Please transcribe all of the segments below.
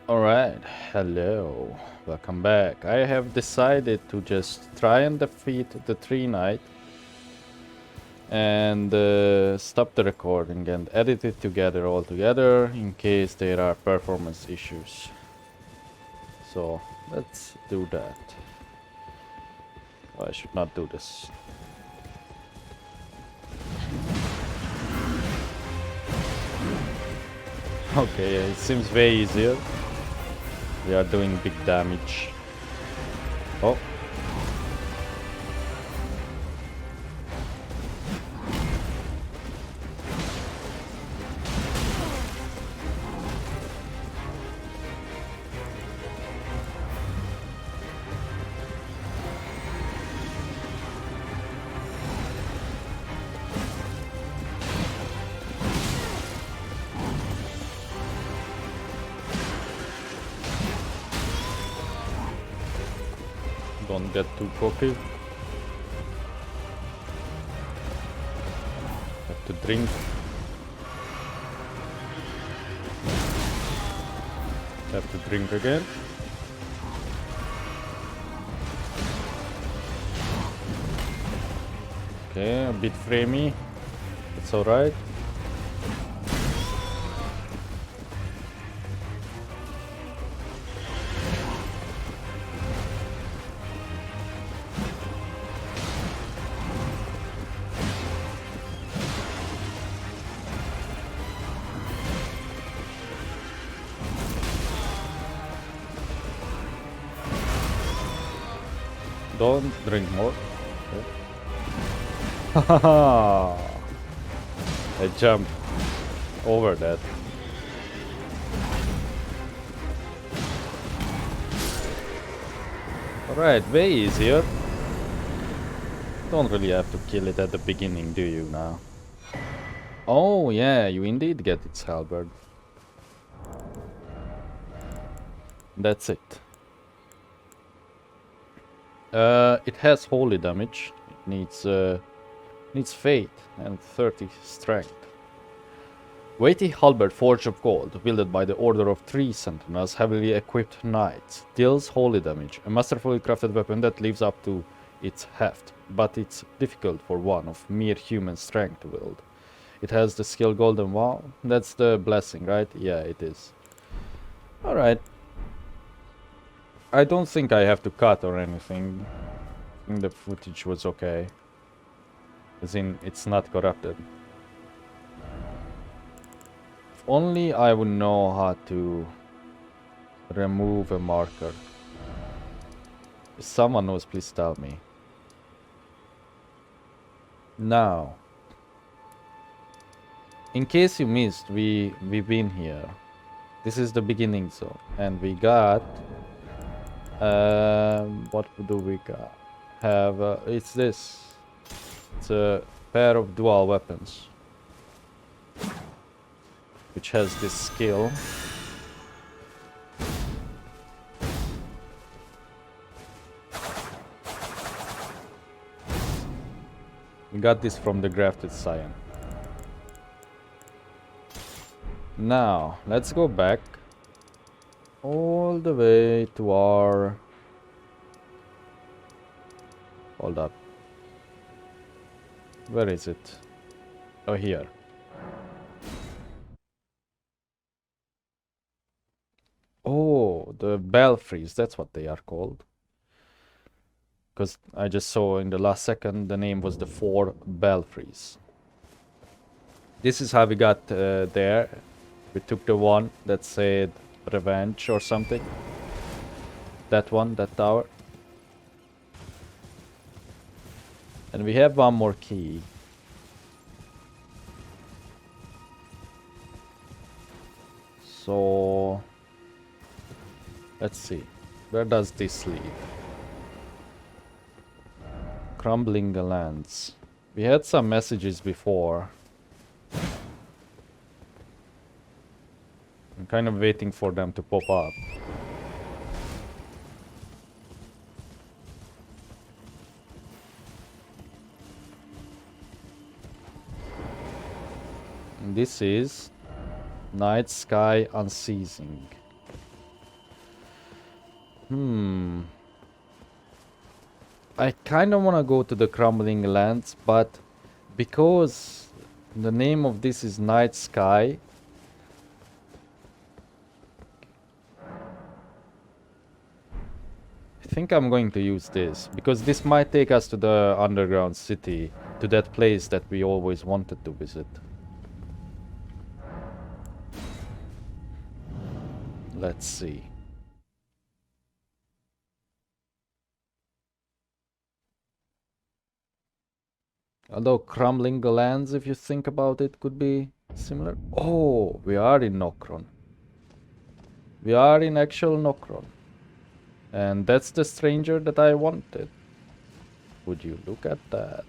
Alright, hello, welcome back. I have decided to just try and defeat the Tree Knight and stop the recording and edit it together all together in case there are performance issues. So let's do that. Oh, I should not do this. Okay, it seems way easier. We are doing big damage. Oh. Don't get too cocky. Have to drink. Have to drink again. Okay, a bit framey. It's alright. Don't drink more. Haha! I jumped over that. Alright, way easier. Don't really have to kill it at the beginning, do you now? Oh yeah, you indeed get its halberd. That's it. It has holy damage. It needs faith and 30 strength. Weighty halberd forged of gold, wielded by the order of 3 sentinels, heavily equipped knights, deals holy damage. A masterfully crafted weapon that lives up to its heft, but it's difficult for one of mere human strength to wield. It has the skill golden vow. That's the blessing, right? Yeah, it is. Alright. I don't think I have to cut or anything. I think the footage was okay. As in, it's not corrupted. If only I would know how to remove a marker. If someone knows, please tell me. Now, in case you missed, we've been here. This is the beginning zone, and we got what do we got? It's this. It's a pair of dual weapons, which has this skill. We got this from the grafted scion. Now, let's go back all the way to our... Hold up. Where is it? Oh, here. Oh, the belfries, that's what they are called. Because I just saw in the last second the name was the 4 belfries. This is how we got there. We took the one that said revenge or something. That one, that tower. And we have one more key. So let's see. Where does this lead? Crumbling lands. We had some messages before. I'm kind of waiting for them to pop up. And this is Night Sky Unceasing. I kind of want to go to the Crumbling Lands, but because the name of this is Night Sky, I think I'm going to use this, because this might take us to the underground city, to that place that we always wanted to visit. Let's see. Although Crumbling Lands, if you think about it, could be similar. Oh, we are in Nokron. We are in actual Nokron. And that's the stranger that I wanted. Would you look at that?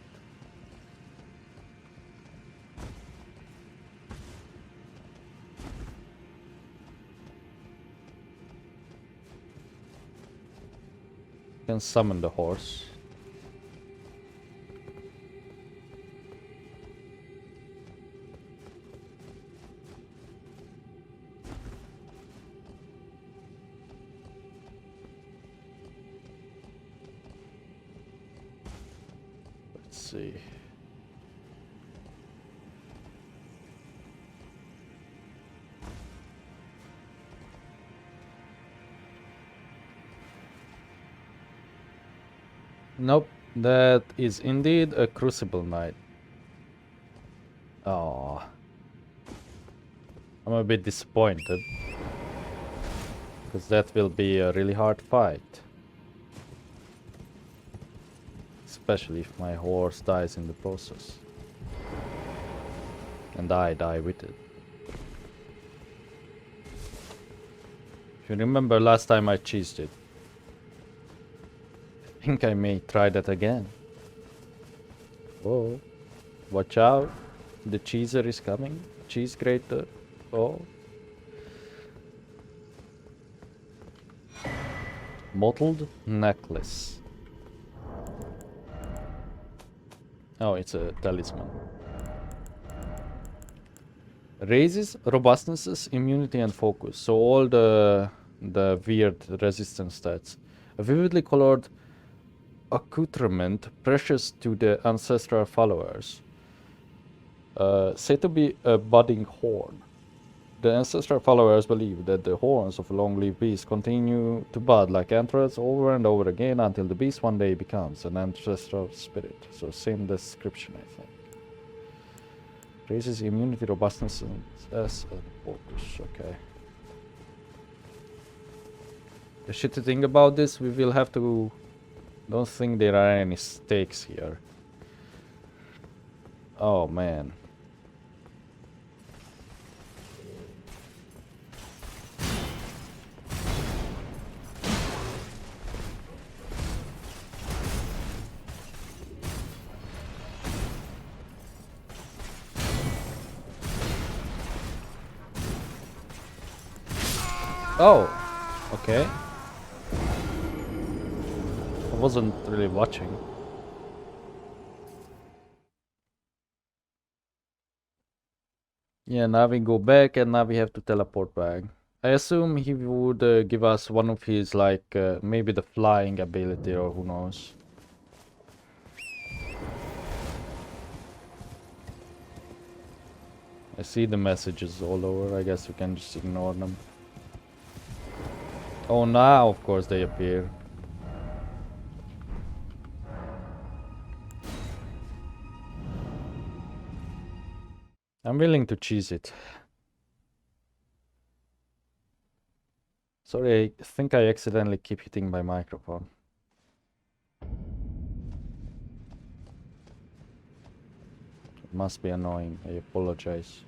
Can summon the horse. Let's see. Nope, that is indeed a Crucible Knight. Oh, I'm a bit disappointed, because that will be a really hard fight. Especially if my horse dies in the process. And I die with it. If you remember last time I cheesed it, I think I may try that again. Whoa, watch out, the cheeser is coming, cheese grater. Oh. Mottled Necklace. Oh, it's a talisman. Raises robustness, immunity, and focus. So all the weird resistance stats. A vividly colored accoutrement precious to the ancestral followers. Said to be a budding horn. The ancestral followers believe that the horns of a long-lived beast continue to bud like antlers over and over again until the beast one day becomes an ancestral spirit. So same description, I think. Raises immunity, robustness, and focus. Okay. The shitty thing about this, we will have to... Don't think there are any stakes here. Oh man. Oh, okay. I wasn't really watching. Yeah, now we go back and now we have to teleport back. I assume he would give us one of his, like, maybe the flying ability or who knows. I see the messages all over, I guess we can just ignore them. Oh, now of course they appear. I'm willing to cheese it. Sorry, I think I accidentally keep hitting my microphone. It must be annoying, I apologize.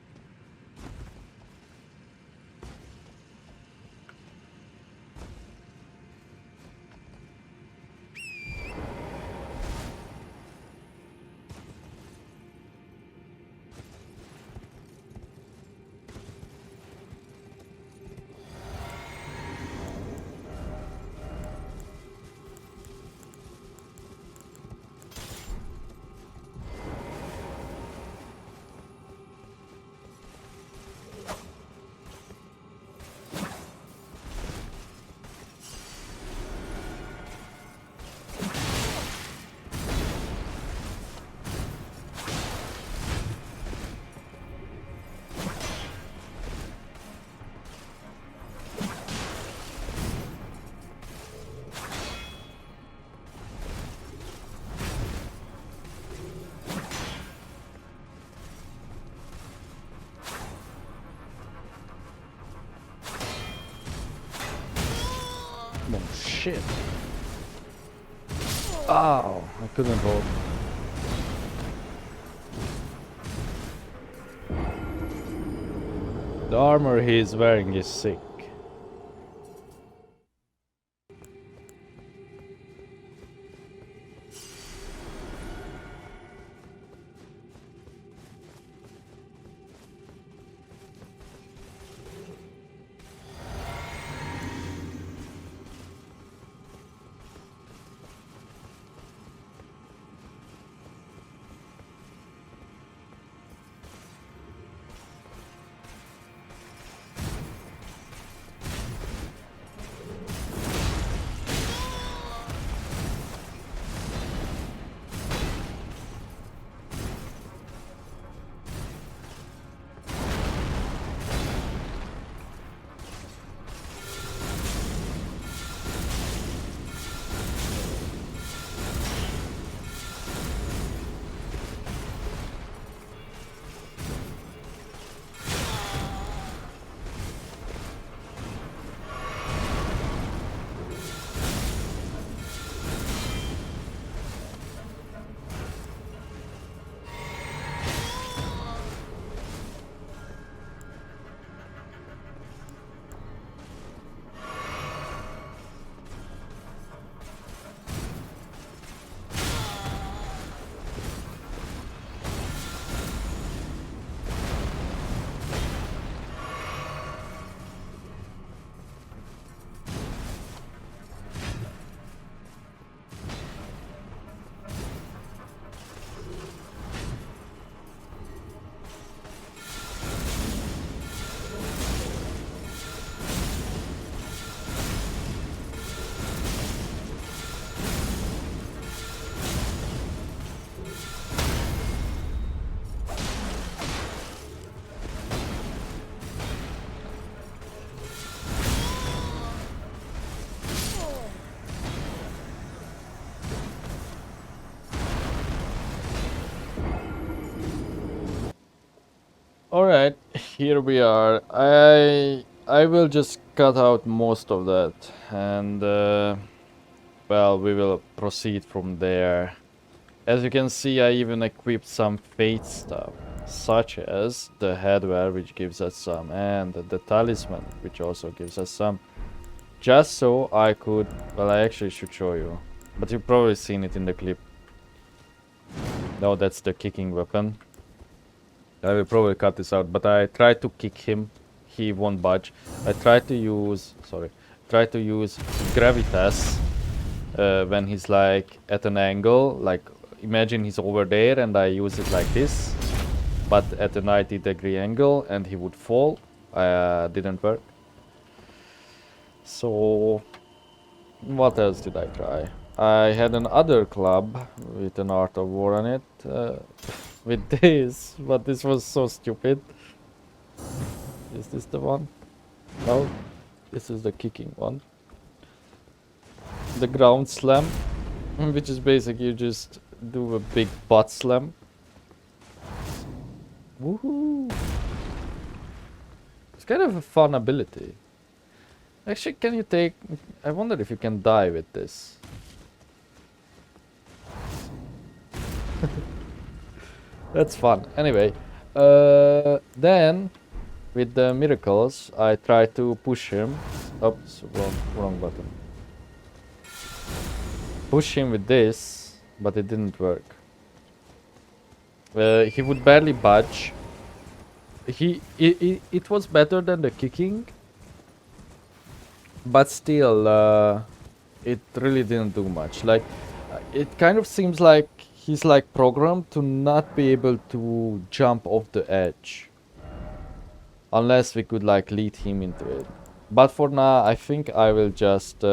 No shit. Ow, I couldn't hold. The armor he's wearing is sick. Alright, here we are. I will just cut out most of that and well, we will proceed from there. As you can see, I even equipped some fate stuff, such as the headwear, which gives us some, and the talisman, which also gives us some. Just so I could, well, I actually should show you, but you've probably seen it in the clip. No, that's the kicking weapon. I will probably cut this out, but I tried to kick him. He won't budge. I tried to use, gravitas when he's like at an angle. Like imagine he's over there and I use it like this, but at a 90-degree angle, and he would fall. Didn't work. So what else did I try? I had another club with an Art of War on it. With this, but this was so stupid. Is this the one? No, this is the kicking one. The ground slam, which is basically you just do a big butt slam. Woohoo! It's kind of a fun ability. Actually, can you take... I wonder if you can die with this. That's fun. Anyway, then with the miracles, I try to push him. Oops, wrong button. Push him with this, but it didn't work. He would barely budge. It was better than the kicking, but still, it really didn't do much. Like, it kind of seems like he's like programmed to not be able to jump off the edge. Unless we could like lead him into it. But for now, I think I will just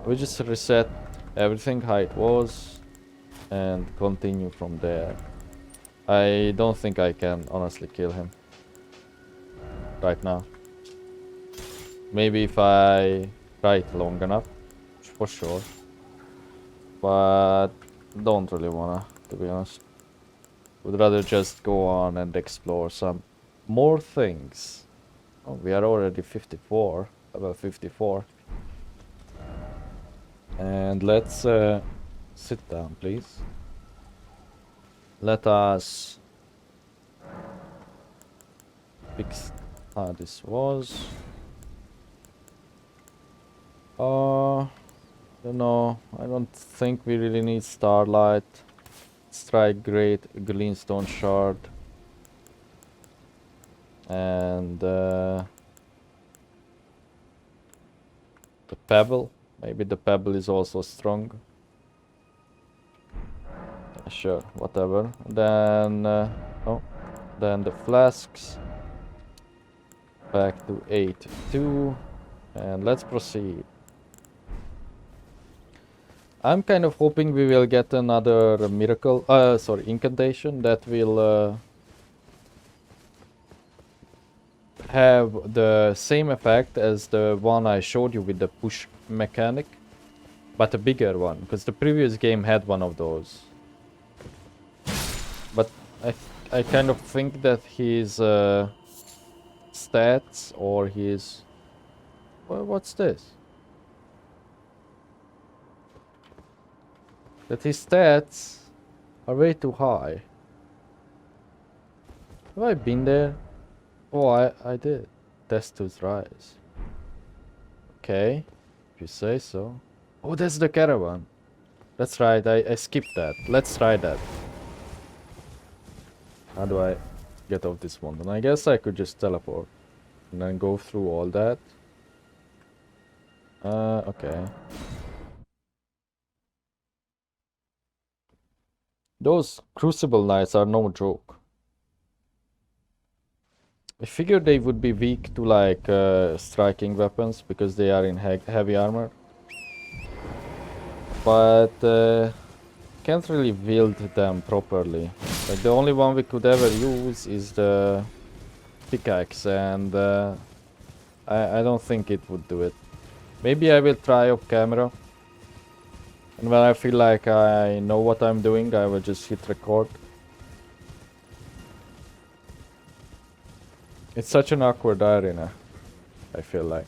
reset everything how it was and continue from there. I don't think I can honestly kill him right now. Maybe if I try it long enough, for sure. But don't really wanna, to be honest. Would rather just go on and explore some more things. Oh, we are already 54, about 54. And let's sit down, please. Let us fix how this was. You know, I don't think we really need starlight. Strike great, Greenstone shard. And the pebble. Maybe the pebble is also strong. Sure, whatever. Then oh, then the flasks. Back to 8-2. And let's proceed. I'm kind of hoping we will get another miracle, incantation that will have the same effect as the one I showed you with the push mechanic, but a bigger one, because the previous game had one of those. But I kind of think that his stats or his... Well, what's this? That his stats are way too high. Have I been there? Oh, I did. Test tooth rise. Okay, if you say so. Oh, that's the caravan. That's right, I skipped that. Let's try that. How do I get off this one? And I guess I could just teleport. And then go through all that. Okay. Those Crucible Knights are no joke. I figured they would be weak to like striking weapons because they are in heavy armor. But can't really wield them properly. Like the only one we could ever use is the pickaxe, and I don't think it would do it. Maybe I will try off camera. And when I feel like I know what I'm doing, I will just hit record. It's such an awkward arena, I feel like.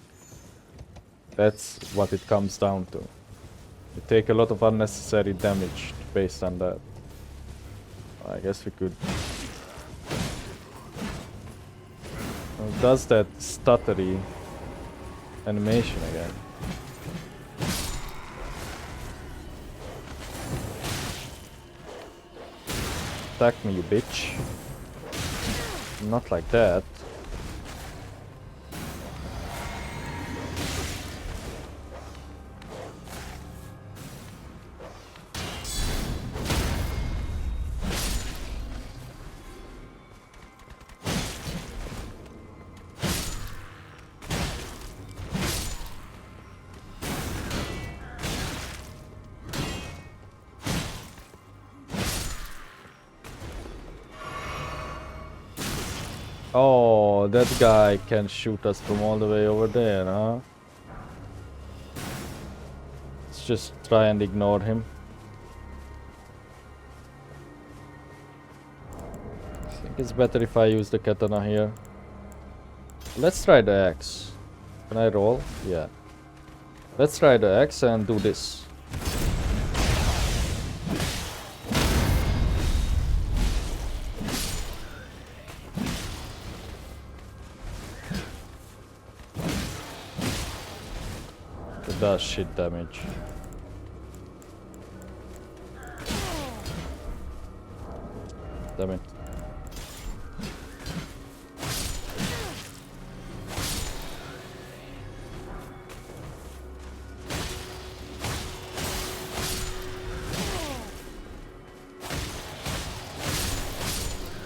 That's what it comes down to. You take a lot of unnecessary damage based on that. I guess we could... It does that stuttery animation again. Attack me, you bitch. Not like that. Oh, that guy can shoot us from all the way over there, huh? Let's just try and ignore him. I think it's better if I use the katana here. Let's try the axe. Can I roll? Yeah. Let's try the axe and do this. It does shit damage. Damn it.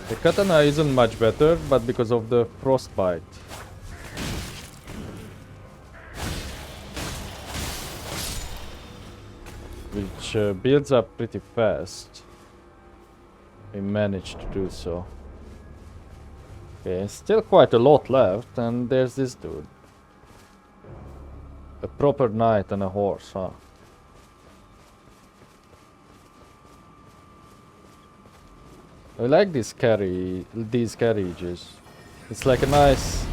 The katana isn't much better, but because of the frostbite. Which builds up pretty fast. We managed to do so. Okay, still quite a lot left, and there's this dude. A proper knight and a horse, huh? I like these carriages. It's like a nice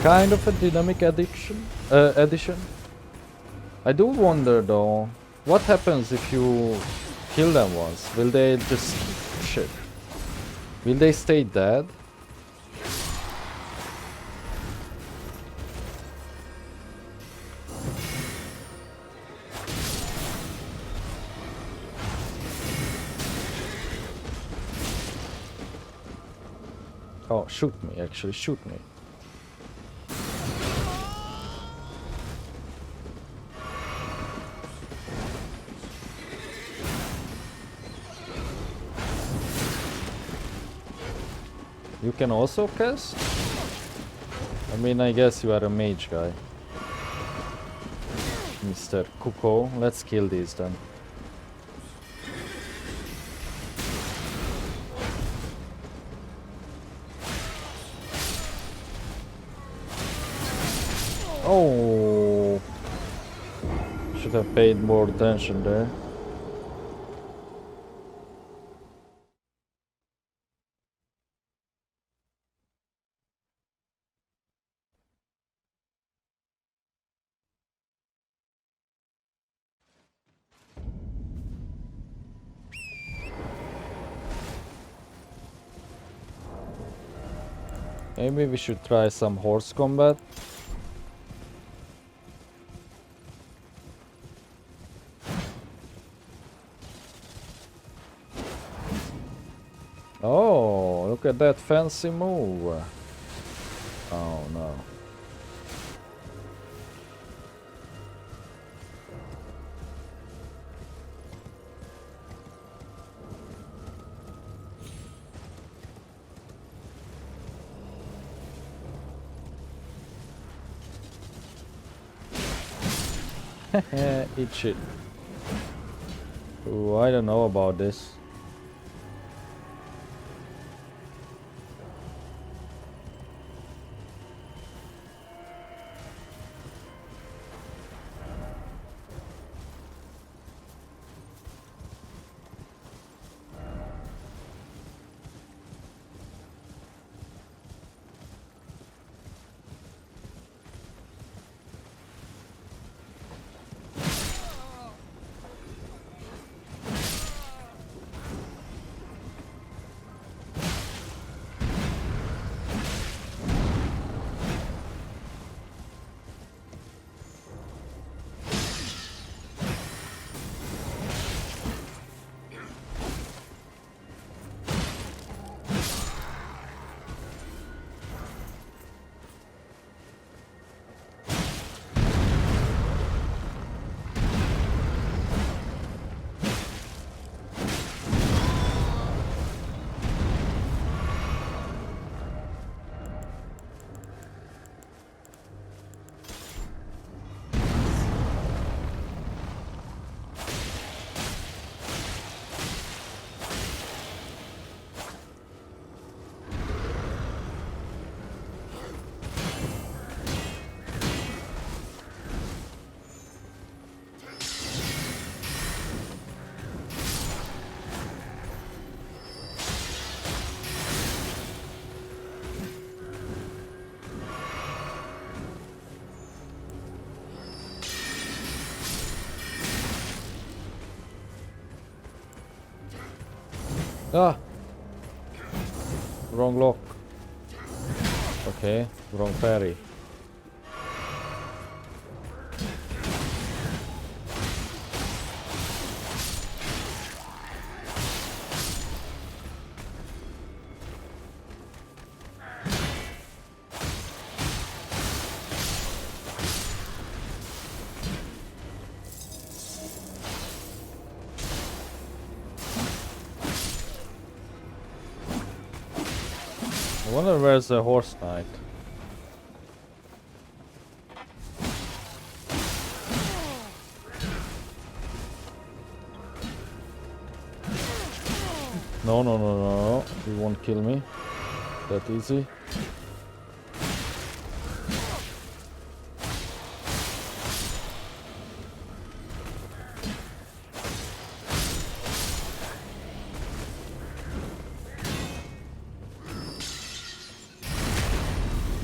kind of a dynamic addition. I do wonder though, what happens if you kill them once? Will they just... shit. Will they stay dead? Oh, shoot me, actually, shoot me. You can also cast? I mean, I guess you are a mage guy. Mr. Kuko. Let's kill these then. Oh! Should have paid more attention there. Maybe we should try some horse combat. Oh, look at that fancy move. Oh no. Eat shit. Ooh, I don't know about this. Ah! Wrong lock. Okay, wrong parry. I wonder where's the horse knight. No, no, no, no, you won't kill me that easy.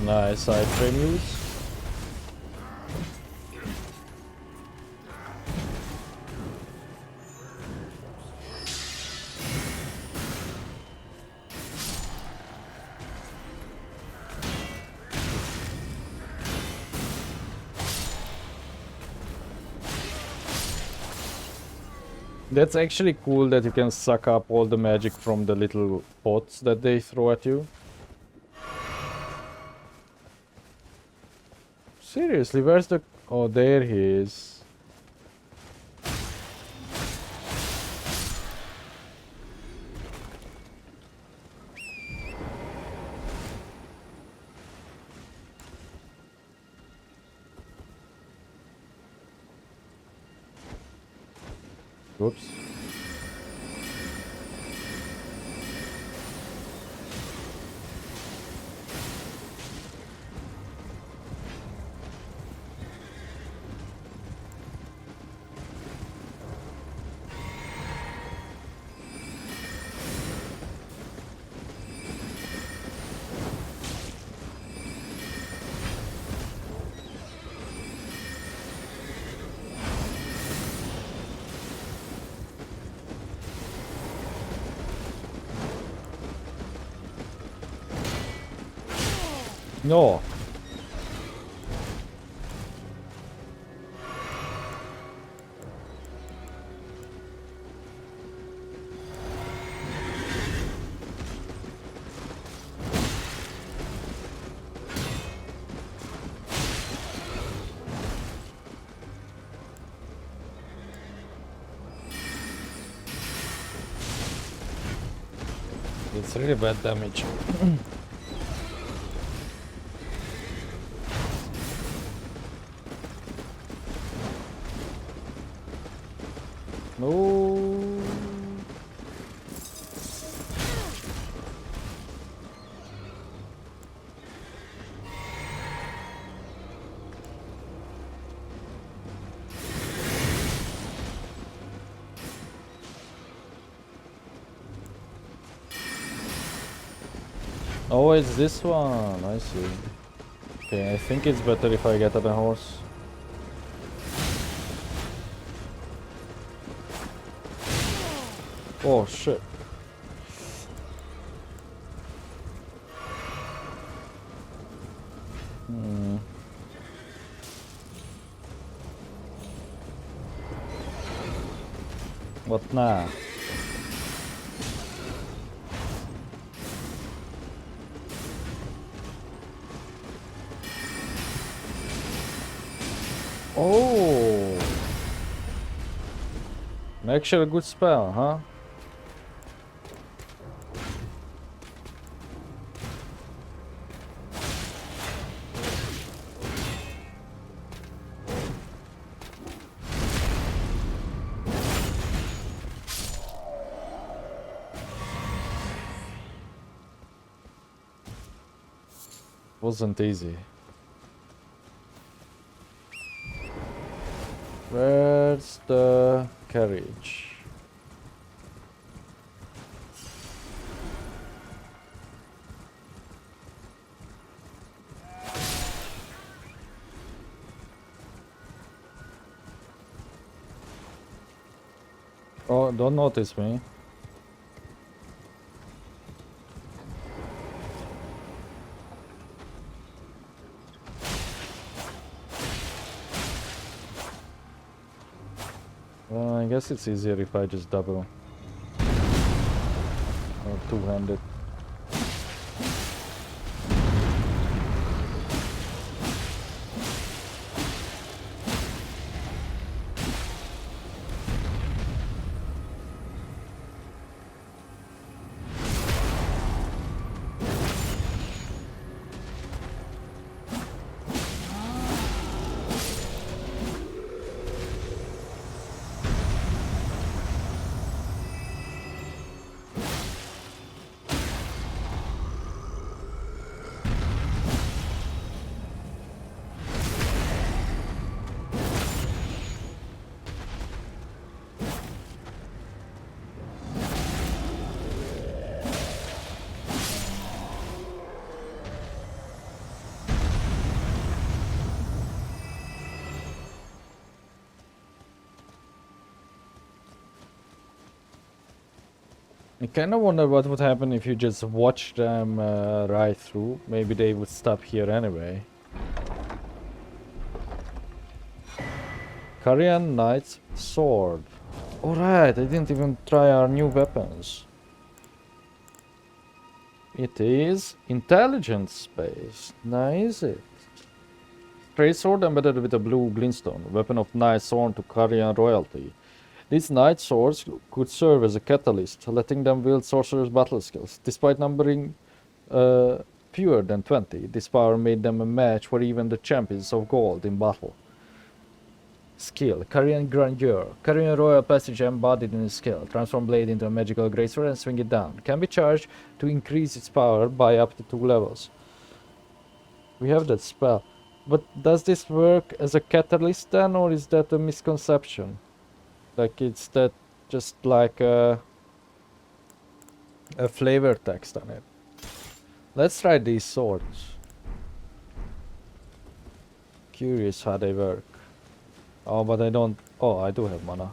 Nice side frame use. That's actually cool that you can suck up all the magic from the little pots that they throw at you. Seriously, where's the... Oh, there he is. Whoops. No. It's really bad damage. No. Oh, it's this one. I see. Okay, I think it's better if I get on a horse. Oh shit. What now? Oh, actually a good spell, huh? Wasn't easy. Where's the carriage? Oh, don't notice me. I guess it's easier if I just double. Or two-handed. I kind of wonder what would happen if you just watch them ride through. Maybe they would stop here anyway. Korean Knight's Sword. Alright, I didn't even try our new weapons. It is intelligence based. Nice it. Grey sword embedded with a blue glintstone, weapon of Night Sword to Carian royalty. These Night Swords could serve as a catalyst, letting them wield sorcerer's battle skills. Despite numbering fewer than 20, this power made them a match for even the champions of gold in battle. Skill, Carian Grandeur. Carian Royal Passage embodied in his skill. Transform blade into a magical greatsword and swing it down. Can be charged to increase its power by up to 2 levels. We have that spell. But does this work as a catalyst then, or is that a misconception? Like it's that just like a flavor text on it. Let's try these swords. Curious how they work. Oh, but I don't... Oh, I do have mana.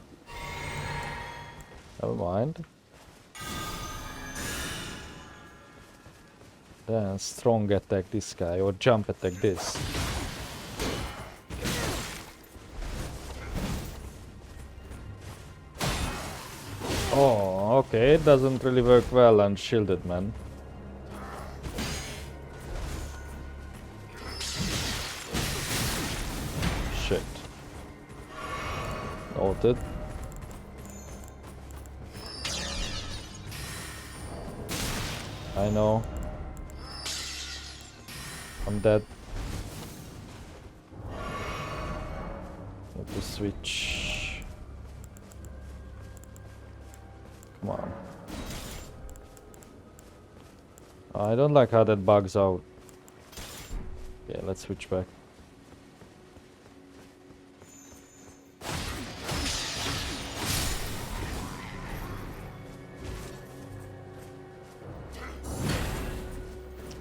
Never mind. Then strong attack this guy, or jump attack this. Oh, okay, it doesn't really work well on shielded man. Shit. Noted. I know. I'm dead. Need to switch. Come on. I don't like how that bugs out. Yeah, let's switch back.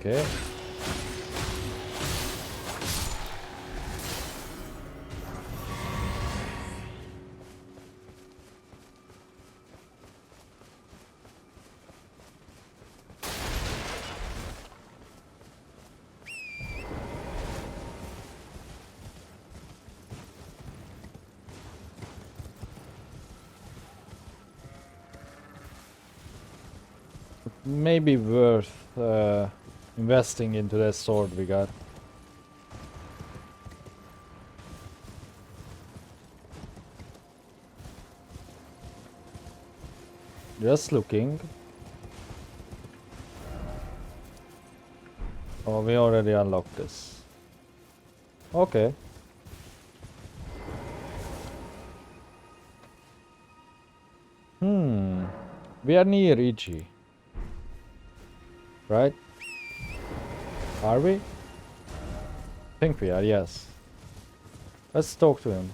Okay. Maybe worth investing into that sword we got. Just looking. Oh, we already unlocked this. Okay. We are near EG. Right? Are we? I think we are, yes. Let's talk to him.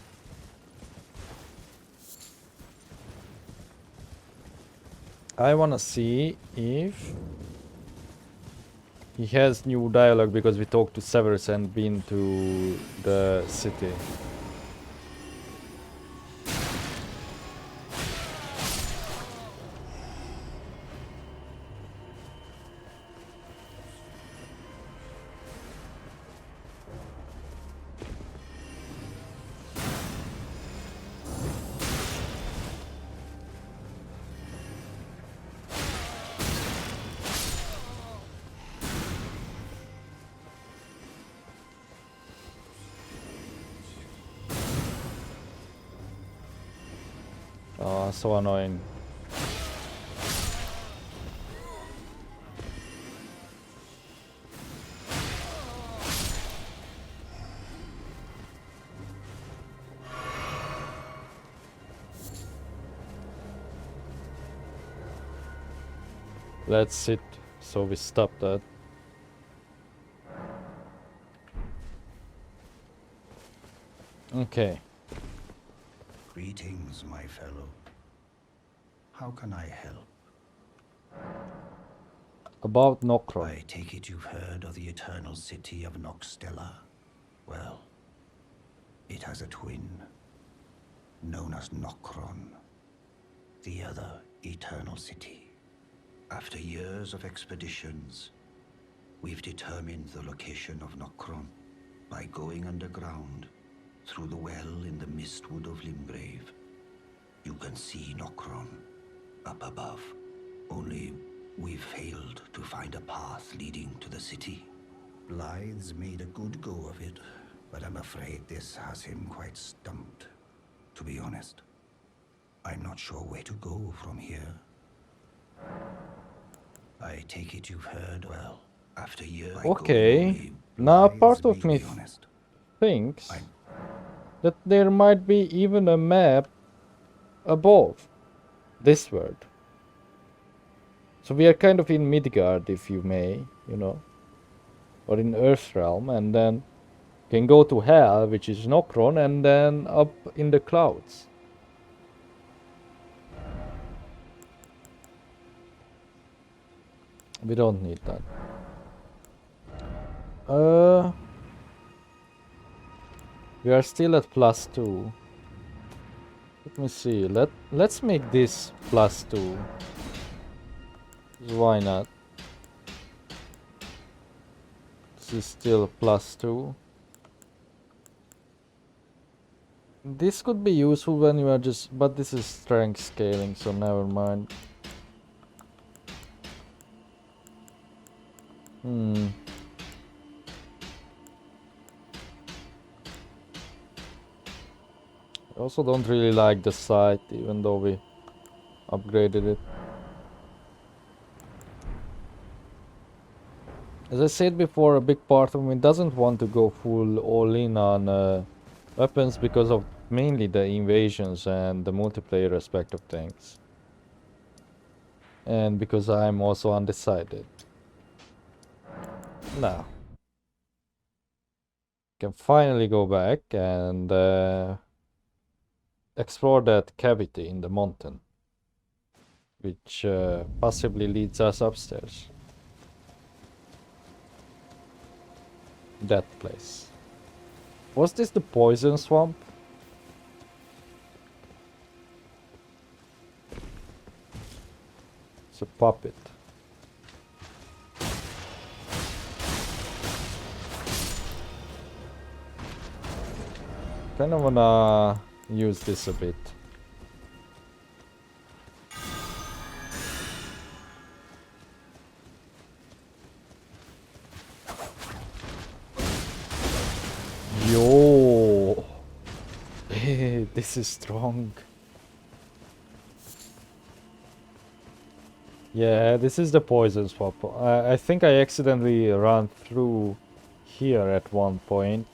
I wanna see if he has new dialogue because we talked to Severus and been to the city. Oh, so annoying. Let's sit so we stop that. Okay. Greetings, my fellow. How can I help? About Nokron. I take it you've heard of the eternal city of Noxtella. Well, it has a twin, known as Nokron, the other eternal city. After years of expeditions, we've determined the location of Nokron by going underground through the well in the Mistwood of Limgrave. You can see Nokron up above. Only we've failed to find a path leading to the city. Blythe's made a good go of it, but I'm afraid this has him quite stumped. To be honest, I'm not sure where to go from here. I take it you've heard, well, after years Okay. Now part of me thinks that there might be even a map above this world. So we are kind of in Midgard, if you may, you know, or in Earthrealm, and then can go to Hell, which is Nokron, and then up in the clouds. We don't need that. We are still at +2. Let me see. Let's make this +2. Why not? This is still +2. This could be useful when you are just, but this is strength scaling, so never mind. I also don't really like the sight, even though we upgraded it. As I said before, a big part of me doesn't want to go full all in on weapons because of mainly the invasions and the multiplayer aspect of things. And because I'm also undecided. Now, can finally go back and explore that cavity in the mountain, which possibly leads us upstairs. That place. Was this the poison swamp? It's a puppet. Kinda wanna use this a bit. Yo, this is strong. Yeah, this is the poison swamp. I think I accidentally ran through here at one point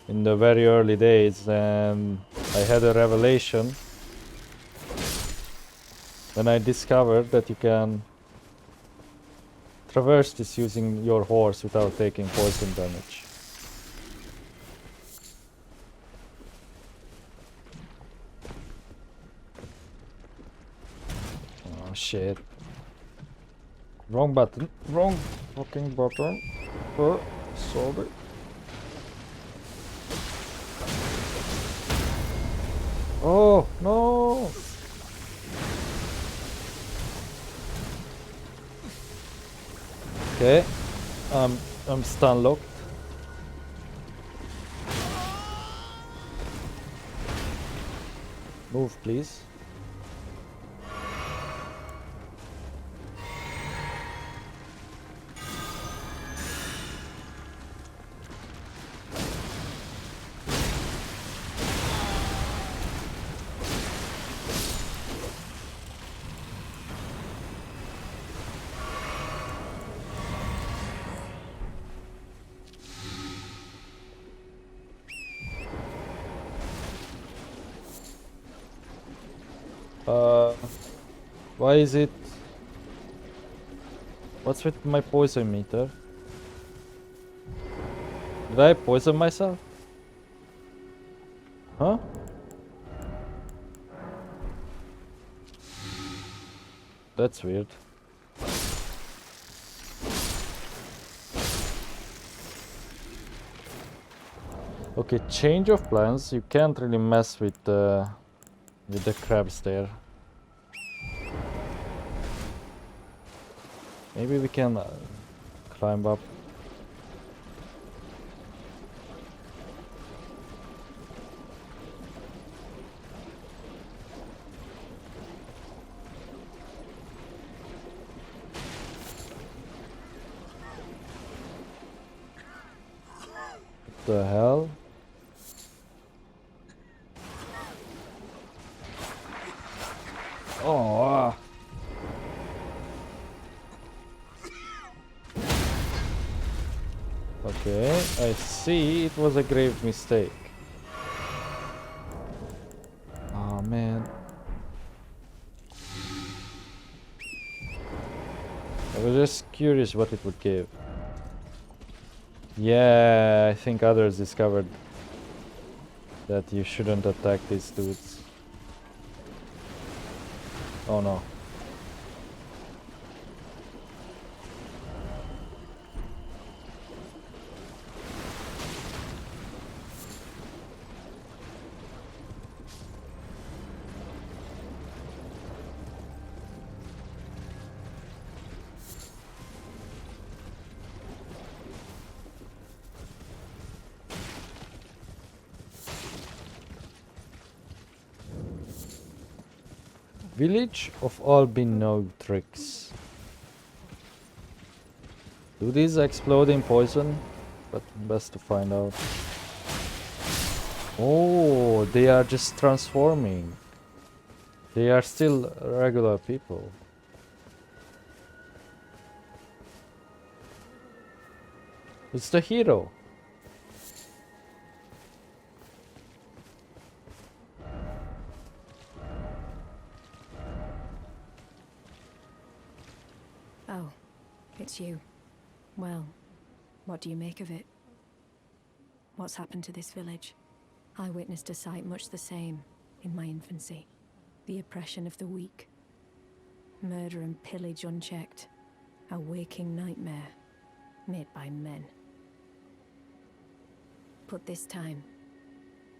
in the very early days, and I had a revelation when I discovered that you can traverse this using your horse without taking poison damage. Oh shit. Wrong button. Wrong fucking button. Sorry. Oh no! Okay, I'm stun locked. Move, please. Why is it? What's with my poison meter? Did I poison myself? Huh? That's weird. Okay, change of plans. You can't really mess with the crabs there. Maybe we can climb up. the hell? Oh, Okay, I see it was a grave mistake. Oh man. I was just curious what it would give. Yeah, I think others discovered that you shouldn't attack these dudes. Oh no. Village of Albino Tricks. Do these explode in poison? But best to find out. Oh, they are just transforming. They are still regular people. It's the hero. Oh, it's you. Well, what do you make of it? What's happened to this village? I witnessed a sight much the same in my infancy. The oppression of the weak. Murder and pillage unchecked. A waking nightmare made by men. But this time,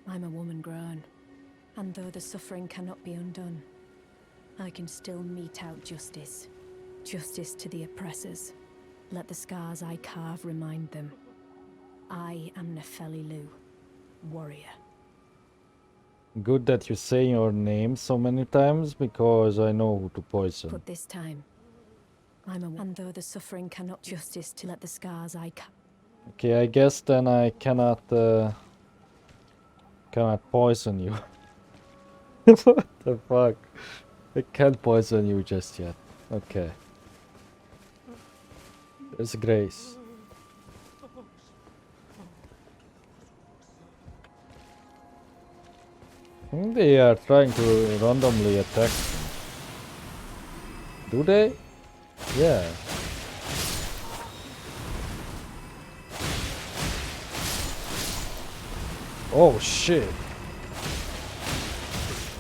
I'm a woman grown. And though the suffering cannot be undone, I can still mete out justice. Justice to the oppressors. Let the scars I carve remind them. I am Nefeli Lu, warrior. Good that you say your name so many times, because I know who to poison. But this time, I'm a... And though the suffering cannot justice to let the scars I carve... Okay, I guess then I cannot poison you. What the fuck? I can't poison you just yet. Okay. There's Grace. I think they are trying to randomly attack. Do they? Yeah. Oh shit.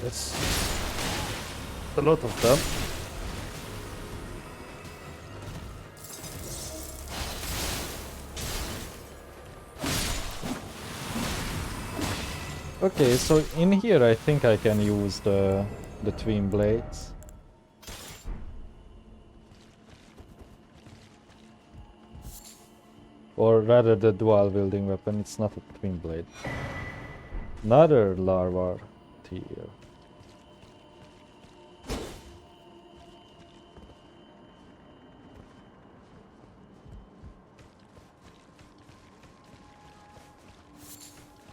That's a lot of them. Okay, so in here I think I can use the twin blades. Or rather the dual wielding weapon, it's not a twin blade. Another larva tier.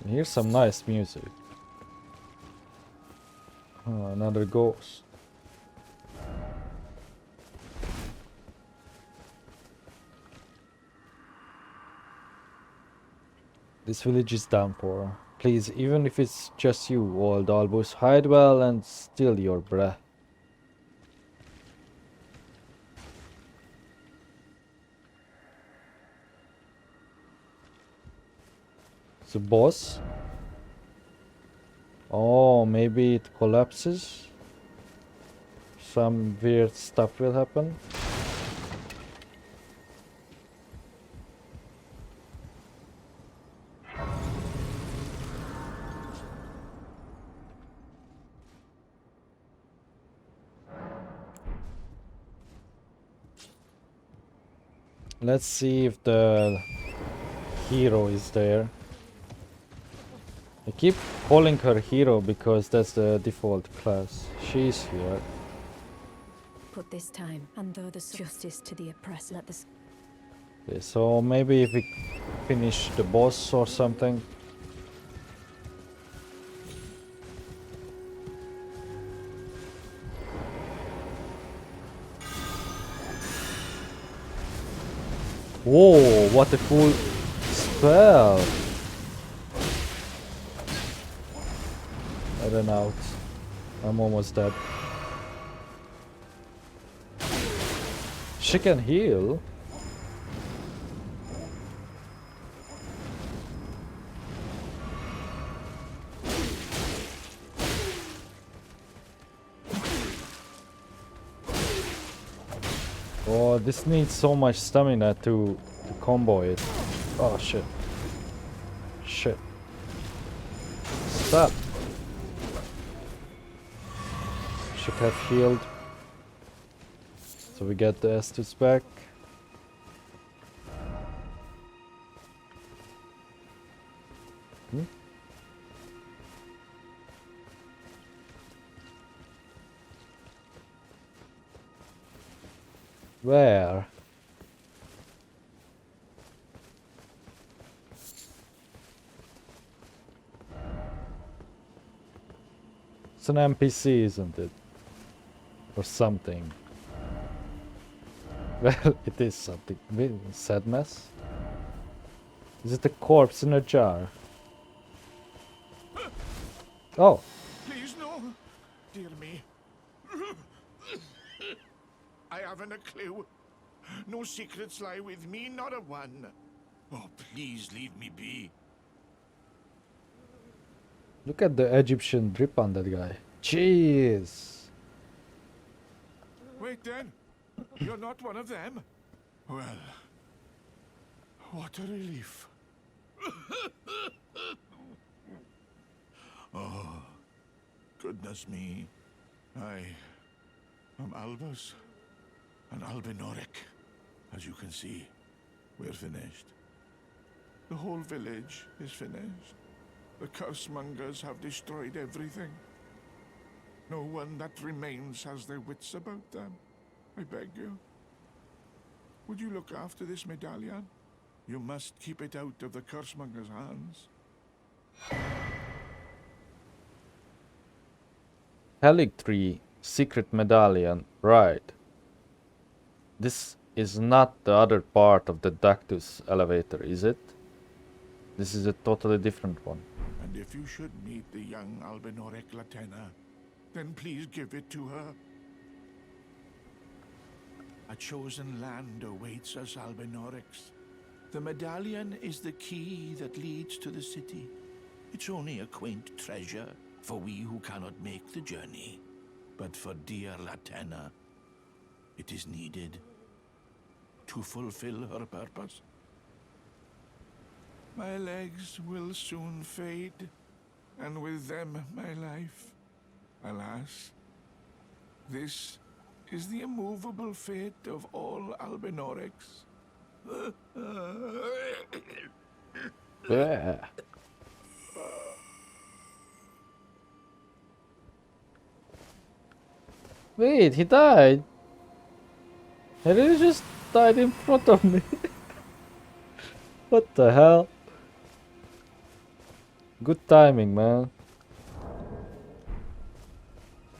Here's some nice music. Oh, another ghost. This village is done for. Please, even if it's just you, old Albus, hide well and still your breath. The boss? Oh, maybe it collapses? Some weird stuff will happen? Let's see if the hero is there. I keep calling her hero because that's the default class. She's here. But this time, and though the justice to the oppressed, let the... Okay, so maybe if we finish the boss or something. Whoa, what a cool spell! I ran out. I'm almost dead. She can heal. Oh, this needs so much stamina to combo it. Oh shit. Shit. Stop. Should have healed. So we get the Estus back. Hmm? Where? It's an NPC, isn't it? Or something. Well, it is something. Sad mess? Is it a corpse in a jar? Oh. Please, no. Dear me. I haven't a clue. No secrets lie with me, not a one. Oh, please leave me be. Look at the Egyptian drip on that guy. Jeez. Wait then. You're not one of them? Well, what a relief. Oh, goodness me. I am Albus, an Albinoric. As you can see, we're finished. The whole village is finished. The cursemongers have destroyed everything. No one that remains has their wits about them. I beg you. Would you look after this medallion? You must keep it out of the cursemongers' hands. Haligtree secret medallion. Right. This is not the other part of the Dactus elevator, is it? This is a totally different one. And if you should meet the young Albinoric Latena, then please give it to her. A chosen land awaits us Albinorics. The medallion is the key that leads to the city. It's only a quaint treasure for we who cannot make the journey. But for dear Latena, it is needed to fulfill her purpose. My legs will soon fade, and with them my life. Alas, this is the immovable fate of all Albinorics. Yeah. Wait, he died. He really just died in front of me. What the hell? Good timing, man.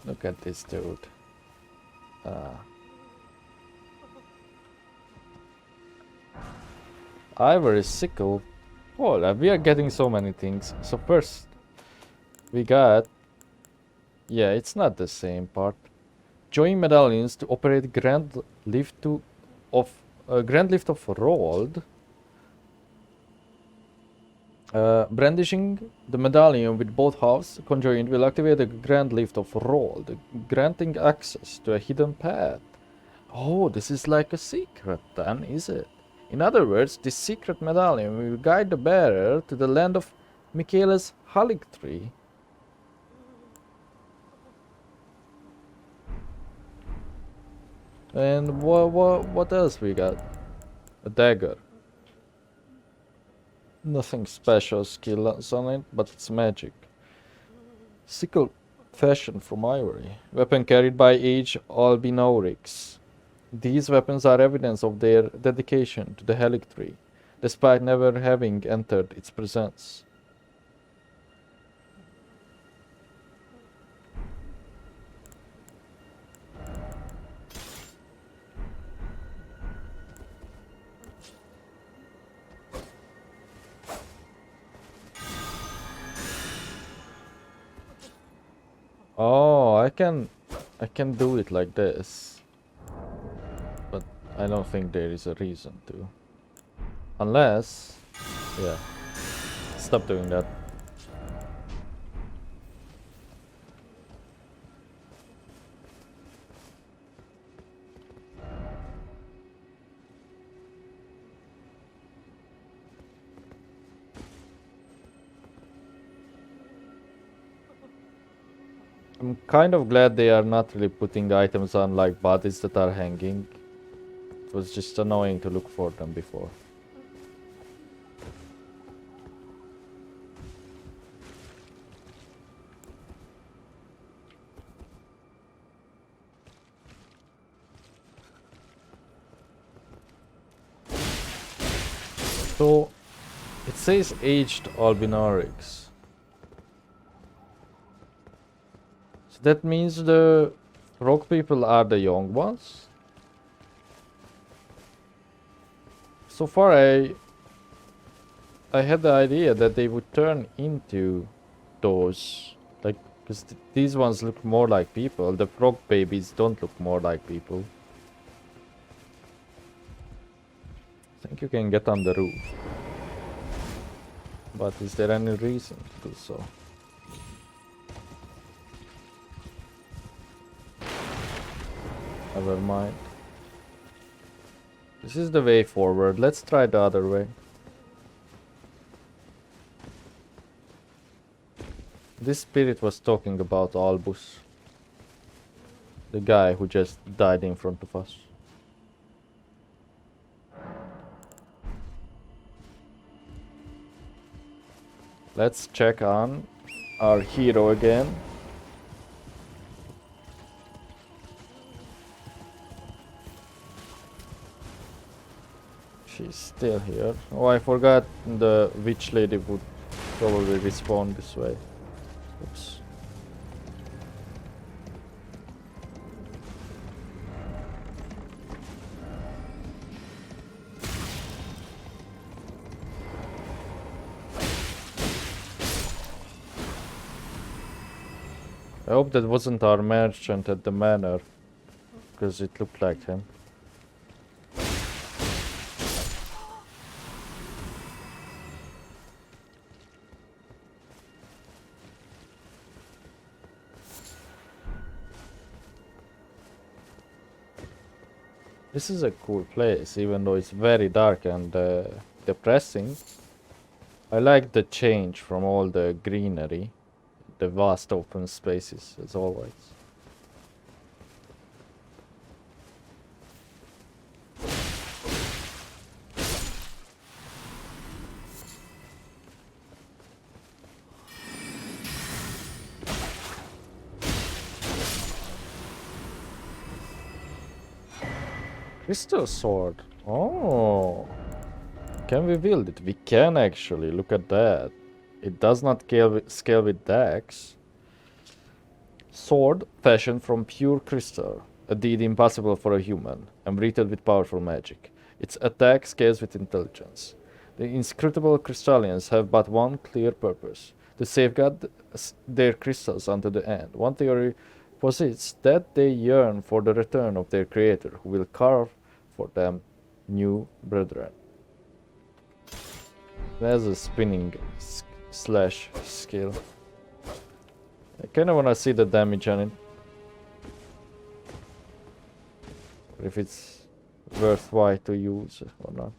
Look at this dude. Ivory sickle. Oh, we are getting so many things. So first, we got. Yeah, it's not the same part. Join medallions to operate grand lift of Rold. Brandishing the medallion with both halves conjoined will activate the grand lift of Rold, granting access to a hidden path. Oh, this is like a secret then, is it? In other words, this secret medallion will guide the bearer to the land of Michaela's Haligtree. And what else we got? A dagger. Nothing special skills on it, but it's magic. Sickle fashioned from ivory. Weapon carried by aged Albinorics. These weapons are evidence of their dedication to the Helic tree, despite never having entered its presence. Oh, I can do it like this. But I don't think there is a reason to. Unless, yeah, stop doing that. I'm kind of glad they are not really putting items on like bodies that are hanging. It was just annoying to look for them before. So, it says aged albinorics. So that means the rock people are the young ones? So far I had the idea that they would turn into those, like, because these ones look more like people. The frog babies don't look more like people. I think you can get on the roof. But is there any reason to do so? Never mind. This is the way forward. Let's try the other way. This spirit was talking about Albus. The guy who just died in front of us. Let's check on our hero again. She's still here. Oh, I forgot the witch lady would probably respawn this way. Oops. I hope that wasn't our merchant at the manor, because it looked like him. This is a cool place, even though it's very dark and depressing. I like the change from all the greenery, the vast open spaces, as always. Crystal sword. Oh. Can we wield it? We can actually. Look at that. It does not scale with dex. Sword fashioned from pure crystal. A deed impossible for a human. And breathed with powerful magic. Its attack scales with intelligence. The inscrutable crystallians have but one clear purpose. To safeguard their crystals unto the end. One theory posits that they yearn for the return of their creator, who will carve for them new brethren. There's a spinning slash skill. I kinda wanna see the damage on it. If it's worthwhile to use or not.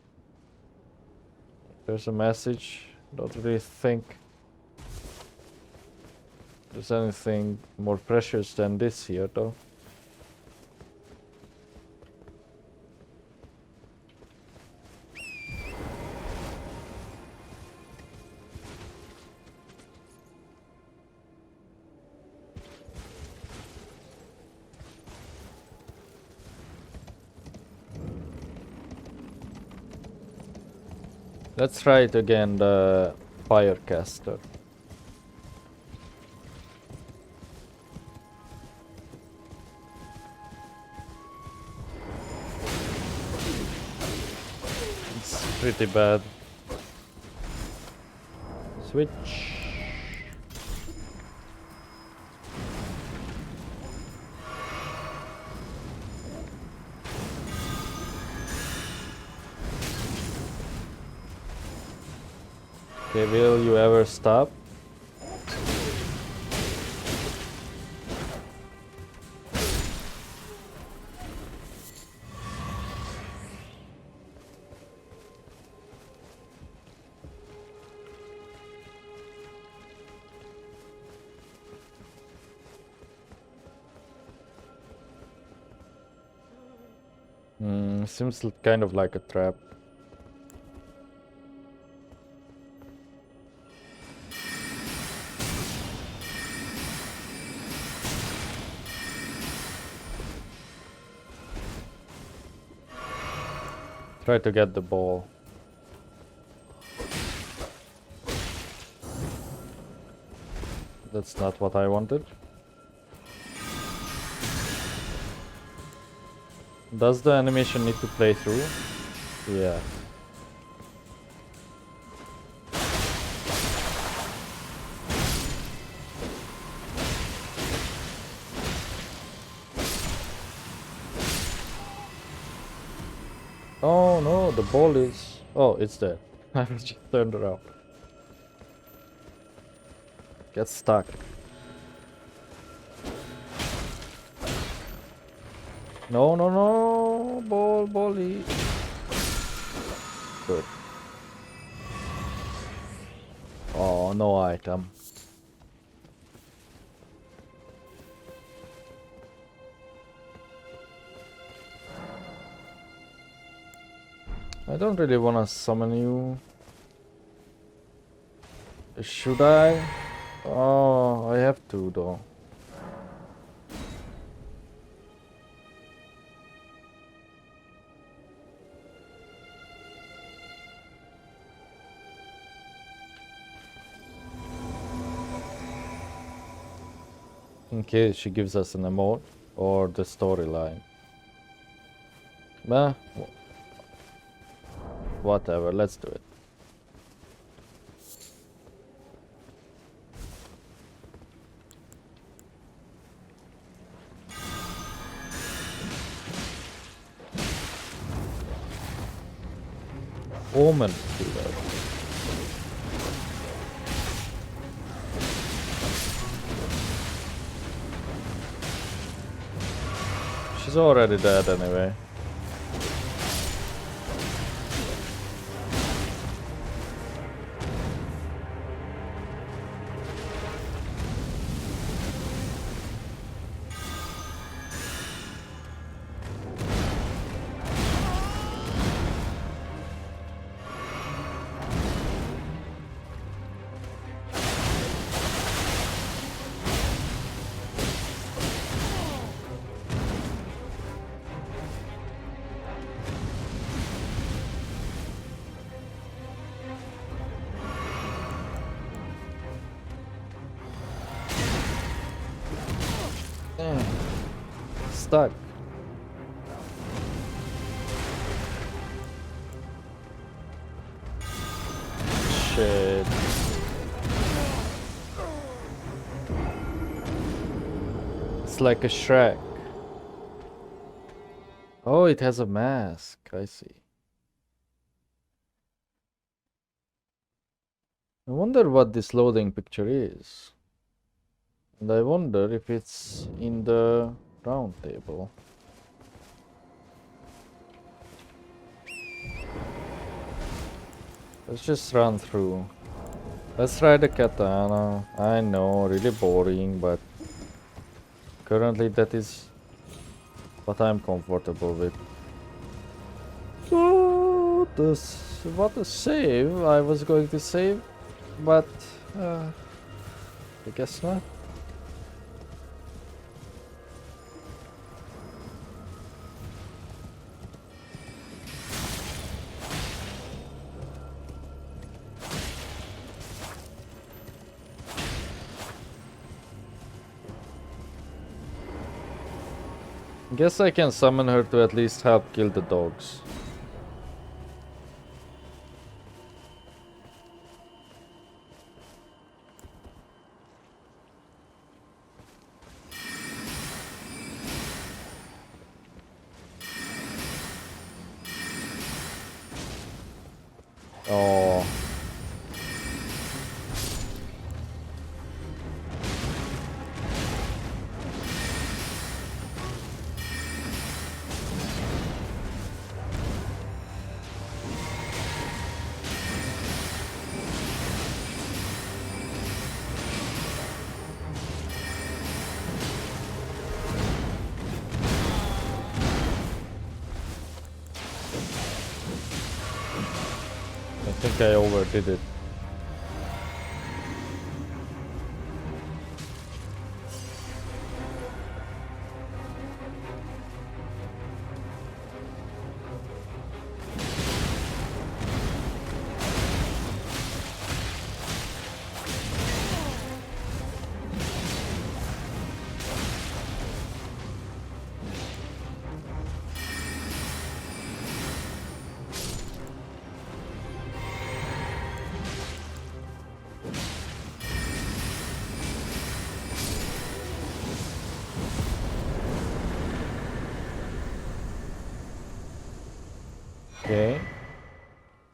There's a message. Don't really think there's anything more precious than this here though. Let's try it again, the Firecaster. It's pretty bad. Switch. Okay, will you ever stop? Seems kind of like a trap. Try to get the ball. That's not what I wanted. Does the animation need to play through? Yeah. Oh no, the ball is... Oh, it's there. I just turned around. Get stuck. No, no, no! Ball, bally. Good. Oh, no item. I don't really want to summon you. Should I? Oh, I have to though. In case she gives us an emote or the storyline. Bah, whatever, let's do it. Omen killer. She's already dead anyway. Stuck. Shit. It's like a Shrek. Oh, it has a mask. I see. I wonder what this loading picture is. And I wonder if it's in the round table. Let's just run through. Let's try the katana. I know, really boring, but currently that is what I'm comfortable with. So, what a save. I was going to save, but I guess not. Guess I can summon her to at least help kill the dogs. Oh. I think I overdid it. Okay.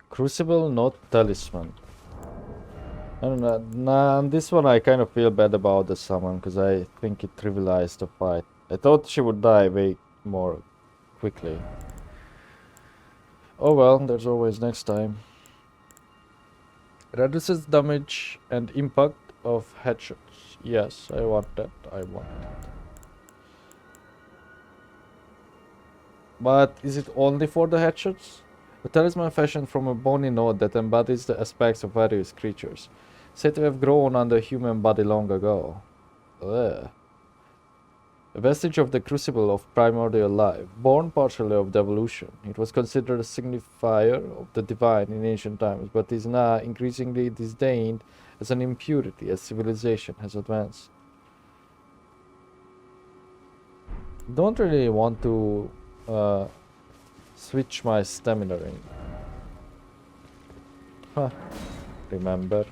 Crucible, not talisman. I don't know. Nah, on this one I kind of feel bad about the summon because I think it trivialized the fight. I thought she would die way more quickly. Oh well, there's always next time. Reduces damage and impact of headshots. Yes, I want that. I want that. But is it only for the headshots? A talisman fashioned from a bony node that embodies the aspects of various creatures, said to have grown on the human body long ago. Ugh. A vestige of the crucible of primordial life, born partially of the evolution. It was considered a signifier of the divine in ancient times, but is now increasingly disdained as an impurity as civilization has advanced. Don't really want to switch my stamina ring. Huh. Remember.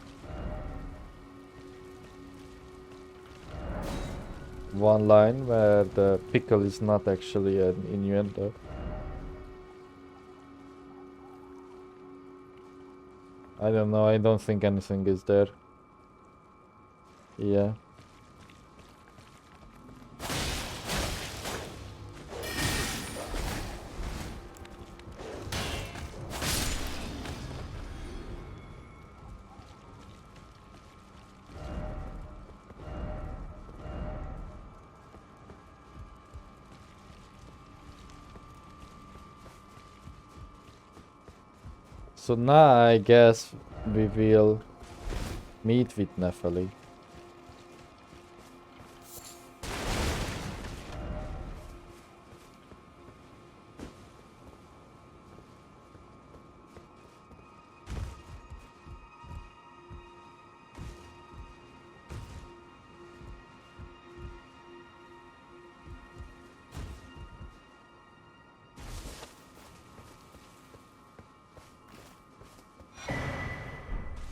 One line where the pickle is not actually an innuendo. I don't know, I don't think anything is there. Yeah. So now I guess we will meet with Nephili.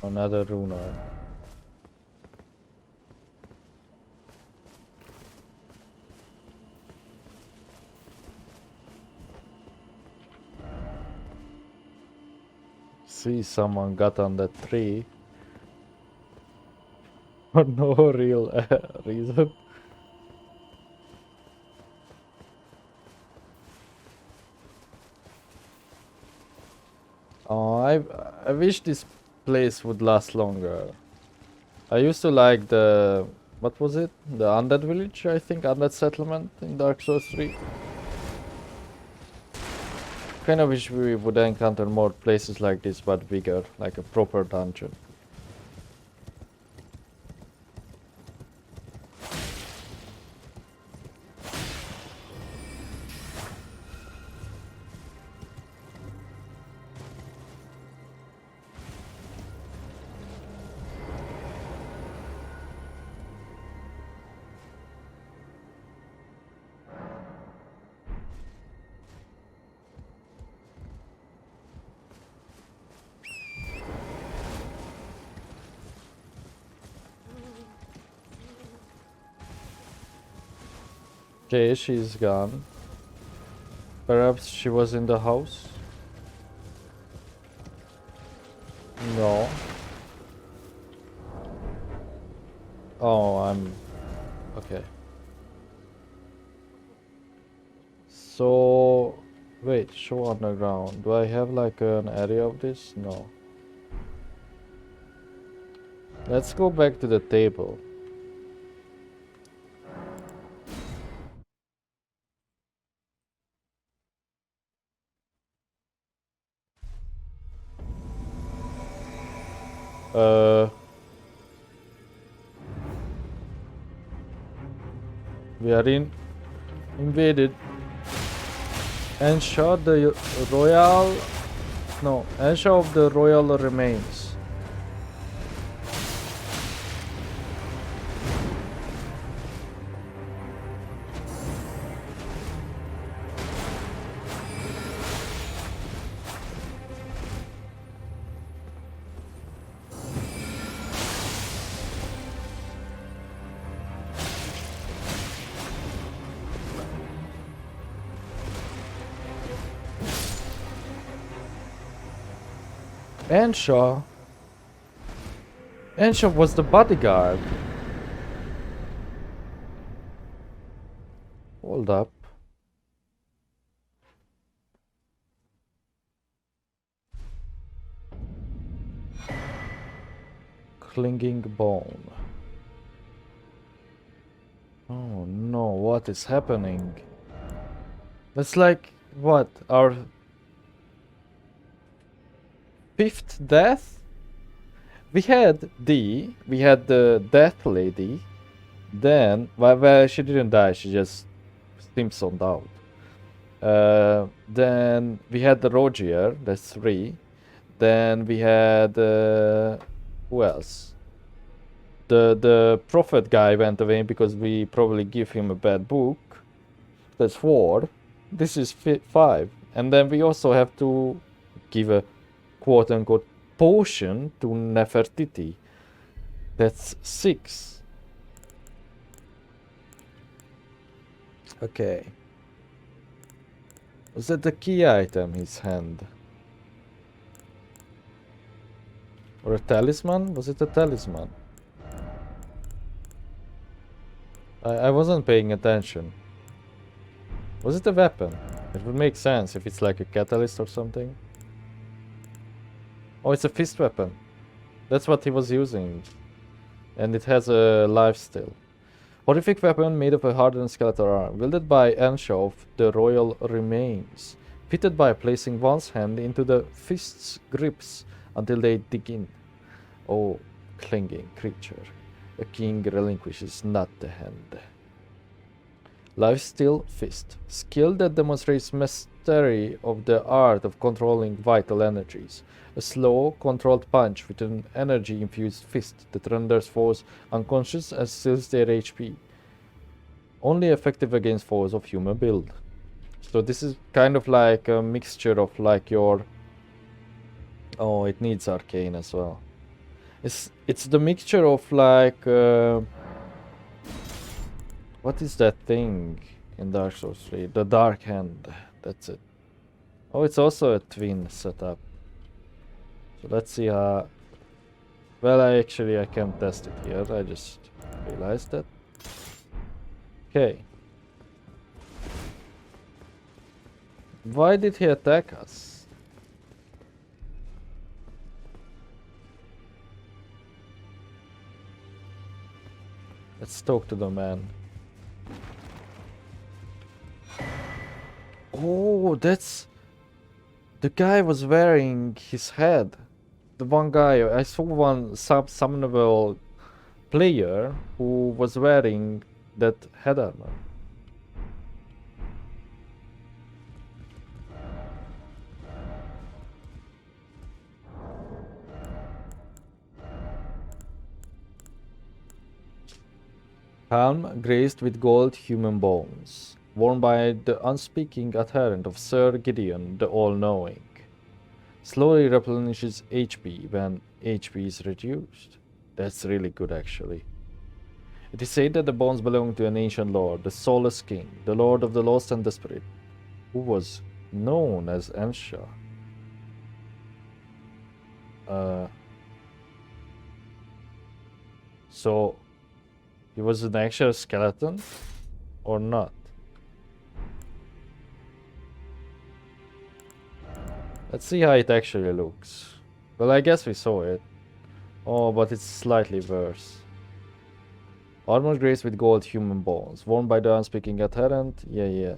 Another rune. See, someone got on that tree for no real reason. Oh, I wish this place would last longer. I used to like the, what was it? The Undead Village, I think, Undead Settlement in Dark Souls 3. Kind of wish we would encounter more places like this, but bigger, like a proper dungeon. Okay, she's gone. Perhaps she was in the house? No. Oh, I'm... Okay. So... Wait, show underground. Do I have like an area of this? No. Let's go back to the table. Uh... We are invaded and shot the royal... No, and shot of the royal remains. Anshaw was the bodyguard. Hold up. Clinging bone. Oh no, what is happening? That's like, what, our fifth death? We had the death lady. Then, well, she didn't die, she just Simpsoned out. Then we had the Rogier, that's 3. Then we had, who else? The prophet guy went away because we probably give him a bad book. That's 4. This is 5. And then we also have to give a quote-unquote potion to Nefertiti. That's 6. Okay. Was that the key item, his hand? Or a talisman? Was it a talisman? I wasn't paying attention. Was it a weapon? It would make sense if it's like a catalyst or something. Oh, it's a fist weapon. That's what he was using. And it has a life still. Horrific weapon made of a hardened skeletal arm, wielded by Anshaw of the royal remains, fitted by placing one's hand into the fist's grips until they dig in. Oh, clinging creature. A king relinquishes not the hand. Lifesteal fist. Skill that demonstrates mastery of the art of controlling vital energies. A slow, controlled punch with an energy-infused fist that renders foes unconscious and steals their HP. Only effective against foes of human build. So this is kind of like a mixture of like your... Oh, it needs arcane as well. It's the mixture of like... what is that thing in Dark Souls 3? The Dark Hand. That's it. Oh, it's also a twin setup. So let's see how... Well, I can test it here. I just realized that. Okay. Why did he attack us? Let's talk to the man. Oh, that's... The guy was wearing his head. The one guy, I saw one summonable player who was wearing that head armor. Helm graced with gold human bones, worn by the unspeaking adherent of Sir Gideon the All-Knowing. Slowly replenishes HP when HP is reduced. That's really good actually. It is said that the bones belong to an ancient lord, the Soulless King, the lord of the lost and desperate, who was known as Ansha. So, he was an actual skeleton or not? Let's see how it actually looks. Well, I guess we saw it. Oh, but it's slightly worse. Armor graced with gold human bones, worn by the unspeaking adherent. Yeah.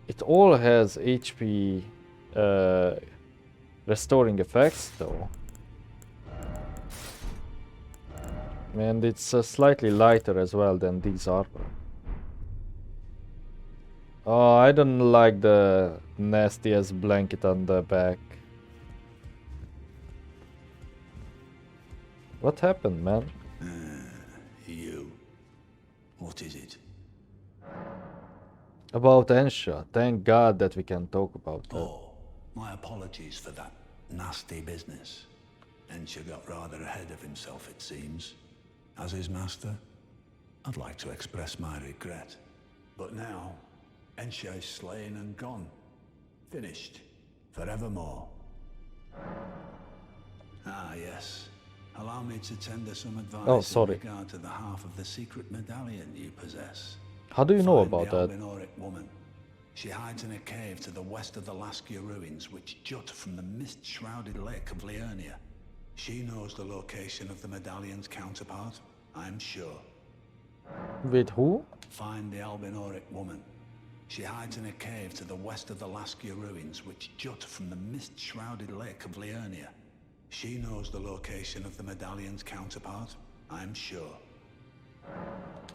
It all has HP restoring effects, though. And it's slightly lighter as well than these armor. Oh, I don't like the nastiest blanket on the back. What happened, man? You. What is it? About Ensha. Thank God that we can talk about that. Oh, my apologies for that nasty business. Ensha got rather ahead of himself, it seems. As his master, I'd like to express my regret. But now, Ensha is slain and gone. Finished. Forevermore. Ah, yes. Allow me to tender some advice in regard to the half of the secret medallion you possess. How do you know Find about the that? Albinoric woman. She hides in a cave to the west of the Laskia ruins, which jut from the mist-shrouded lake of Liurnia. She knows the location of the medallion's counterpart, I'm sure. With who? Find the Albinoric woman. She hides in a cave to the west of the Laskia ruins, which jut from the mist-shrouded lake of Liurnia. She knows the location of the medallion's counterpart, I'm sure.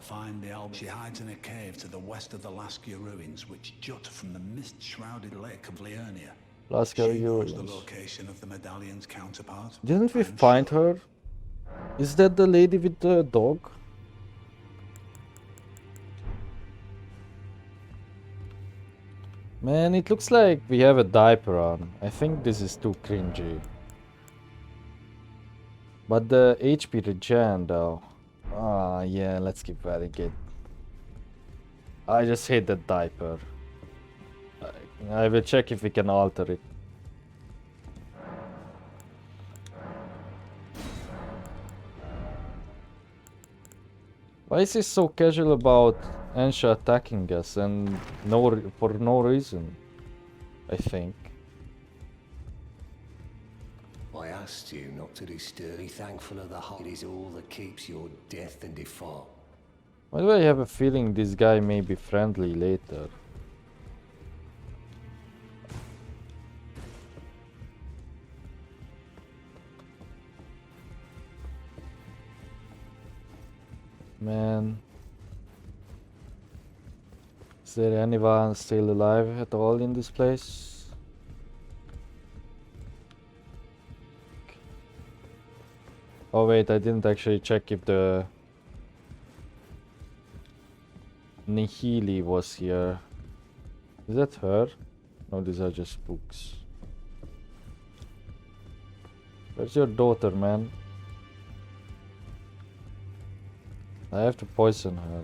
Find the She hides in a cave to the west of the Laskia ruins, which jut from the mist-shrouded lake of Liurnia. Laskia She knows the ruins. location of the medallion's counterpart. Didn't we I'm find sure. her? Is that the lady with the dog? Man, it looks like we have a diaper on. I think this is too cringy. But the HP regen though. Ah, yeah, let's keep wearing it. I just hate that diaper. I will check if we can alter it. Why is he so casual about Ansha attacking us and for no reason? I think. I asked you not to be sturdy, thankful of the heart. It is all that keeps your death and default. Why do I have a feeling this guy may be friendly later? Man. Is there anyone still alive at all in this place? Oh wait, I didn't actually check if the Nihili was here. Is that her? No, these are just books. Where's your daughter, man? I have to poison her.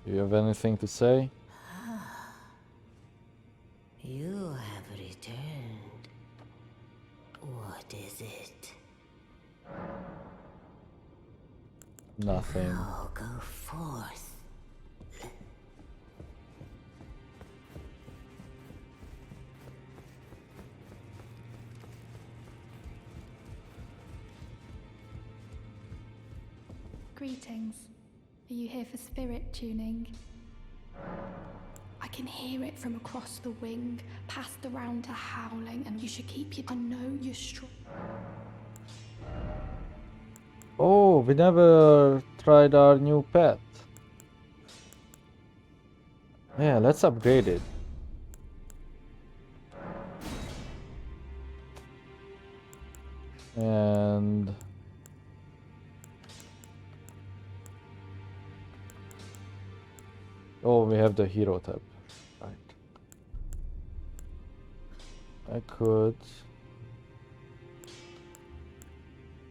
Do you have anything to say? You have returned. What is it? Nothing. Now go forth. Greetings. Are you here for spirit tuning? I can hear it from across the wing, past the round to howling, and you should keep your... I know you're strong. Oh, we never tried our new pet. Yeah, let's upgrade it. And oh, we have the hero tab. Right. I could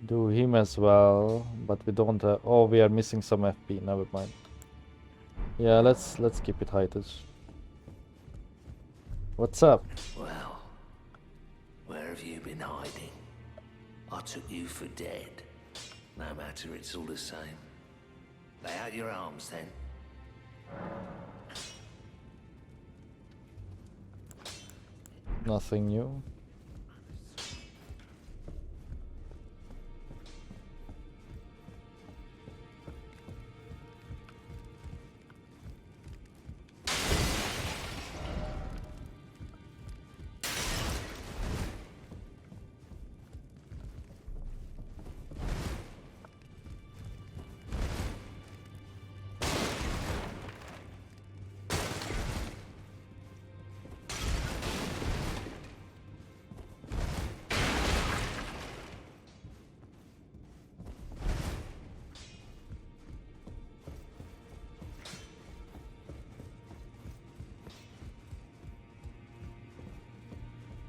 do him as well, but we don't have... Oh, we are missing some FP. Never mind. Yeah, let's keep it heighted. What's up? Well, where have you been hiding? I took you for dead. No matter, it's all the same. Lay out your arms then. Nothing new.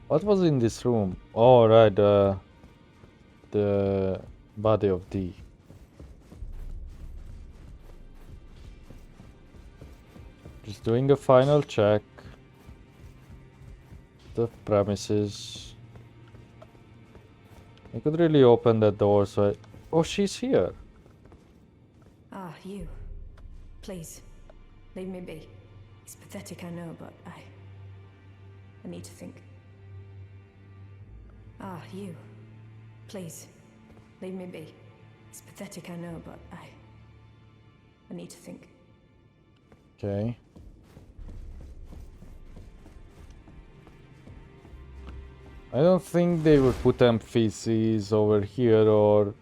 What was in this room? Oh, right, the body of D. Just doing a final check. The premises. I could really open that door, so I... Oh, she's here. Ah, you. Please, leave me be. It's pathetic, I know, but I need to think. Ah, you. Please, leave me be. It's pathetic, I know, but I need to think. Okay. I don't think they would put NPCs over here or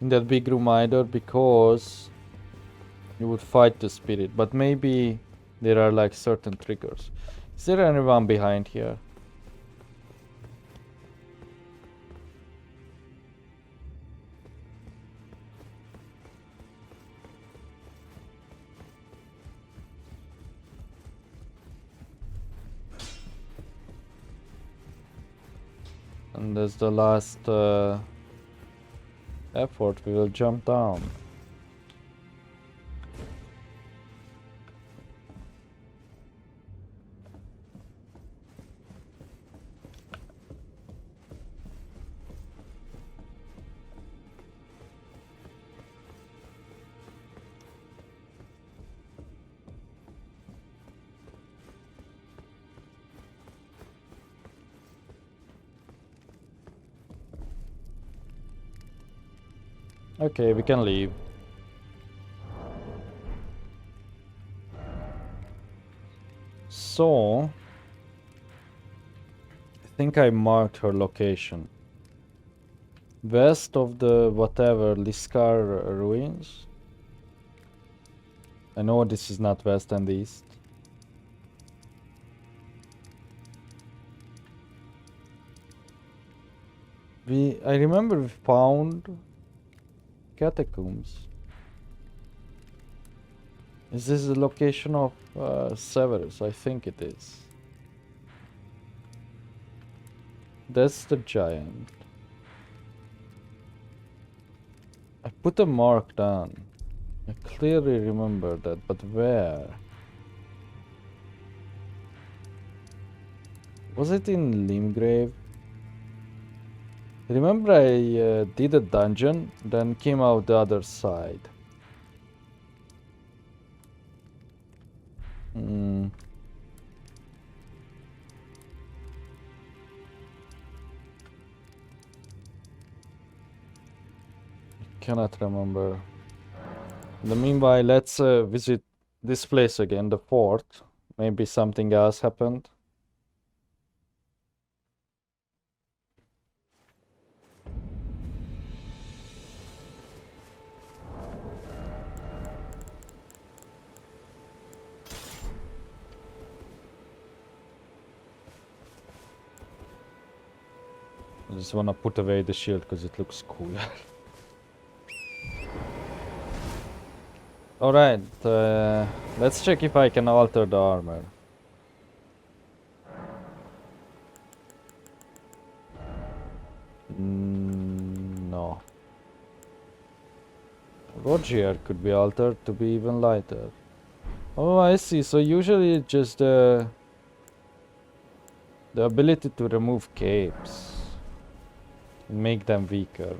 in that big room either, because you would fight the spirit, but maybe there are like certain triggers. Is there anyone behind here? And as the last effort, we will jump down. Okay, we can leave. So, I think I marked her location. West of the whatever Liskar ruins. I know this is not west and east. I remember we found catacombs. Is this the location of Severus? I think it is. That's the giant. I put a mark down. I clearly remember that, but where? Was it in Limgrave? Remember I did a dungeon, then came out the other side. Cannot remember. In the meanwhile, let's visit this place again, the fort. Maybe something else happened. I just wanna put away the shield because it looks cooler. Alright, let's check if I can alter the armor. No. Rogier could be altered to be even lighter. Oh, I see. So usually it's just the ability to remove capes and make them weaker.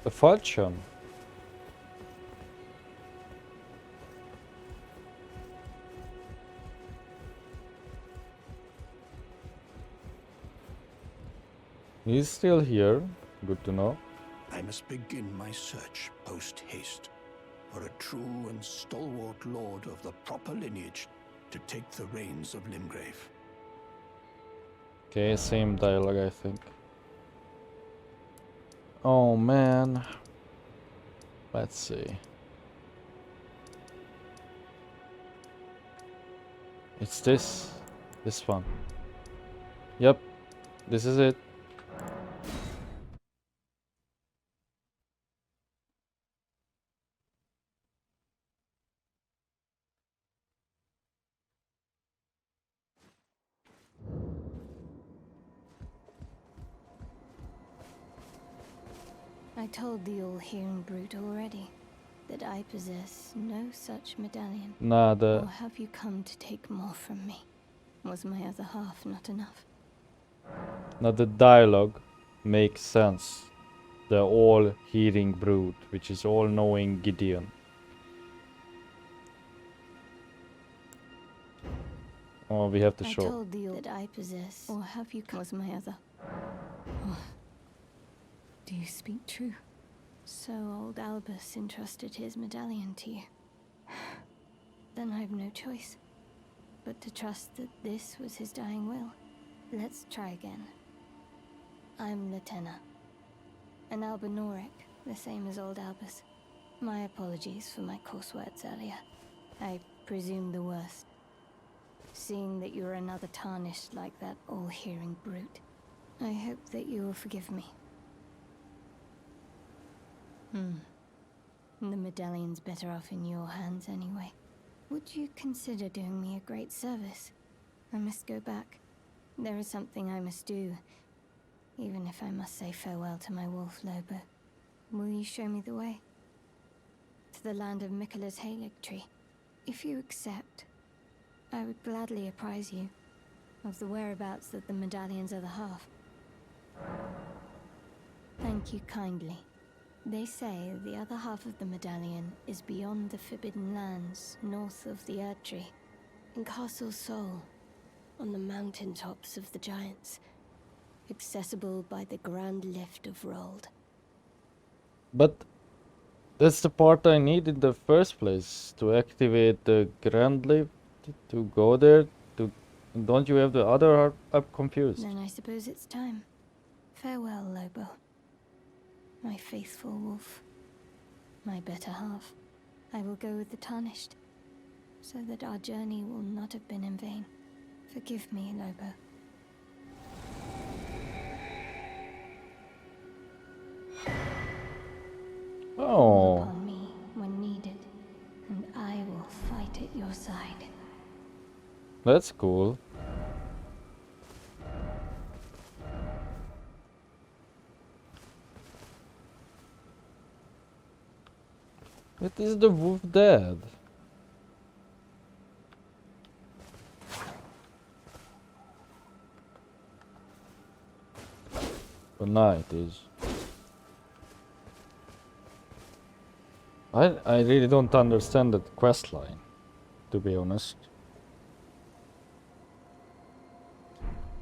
A falchion. He's still here. Good to know. I must begin my search post-haste for a true and stalwart lord of the proper lineage to take the reins of Limgrave. Okay, same dialogue, I think. Oh man. Let's see. It's this one. Yep, this is it. I told the all-hearing brute already that I possess no such medallion. Nah, Or have you come to take more from me? Was my other half not enough? the dialogue makes sense. The all-hearing brood, which is all-knowing Gideon. Oh, we have to show. I told you that I possess, or have you come? Was my other? Oh. Do you speak true? So old Albus entrusted his medallion to you. Then I've no choice but to trust that this was his dying will. Let's try again. I'm Latenna, an Albinoric, the same as old Albus. My apologies for my coarse words earlier. I presume the worst. Seeing that you're another tarnished like that all-hearing brute, I hope that you will forgive me. The medallion's better off in your hands anyway. Would you consider doing me a great service? I must go back. There is something I must do, even if I must say farewell to my wolf Lobo. Will you show me the way? To the land of Miquella's Halig tree. If you accept, I would gladly apprise you of the whereabouts of the medallion's other half. Thank you kindly. They say the other half of the medallion is beyond the Forbidden Lands, north of the Erdtree, in Castle Sol, on the mountaintops of the Giants, accessible by the Grand Lift of Rold. But that's the part I need in the first place to activate the Grand Lift to go there. Don't you have the other? I'm confused. Then I suppose it's time. Farewell, Lobo. My faithful wolf. My better half. I will go with the Tarnished, so that our journey will not have been in vain. Forgive me, Lobo. Call Oh, upon me when needed, and I will fight at your side. that's cool. It is the wolf dead? But no, it is. I really don't understand that quest line, to be honest.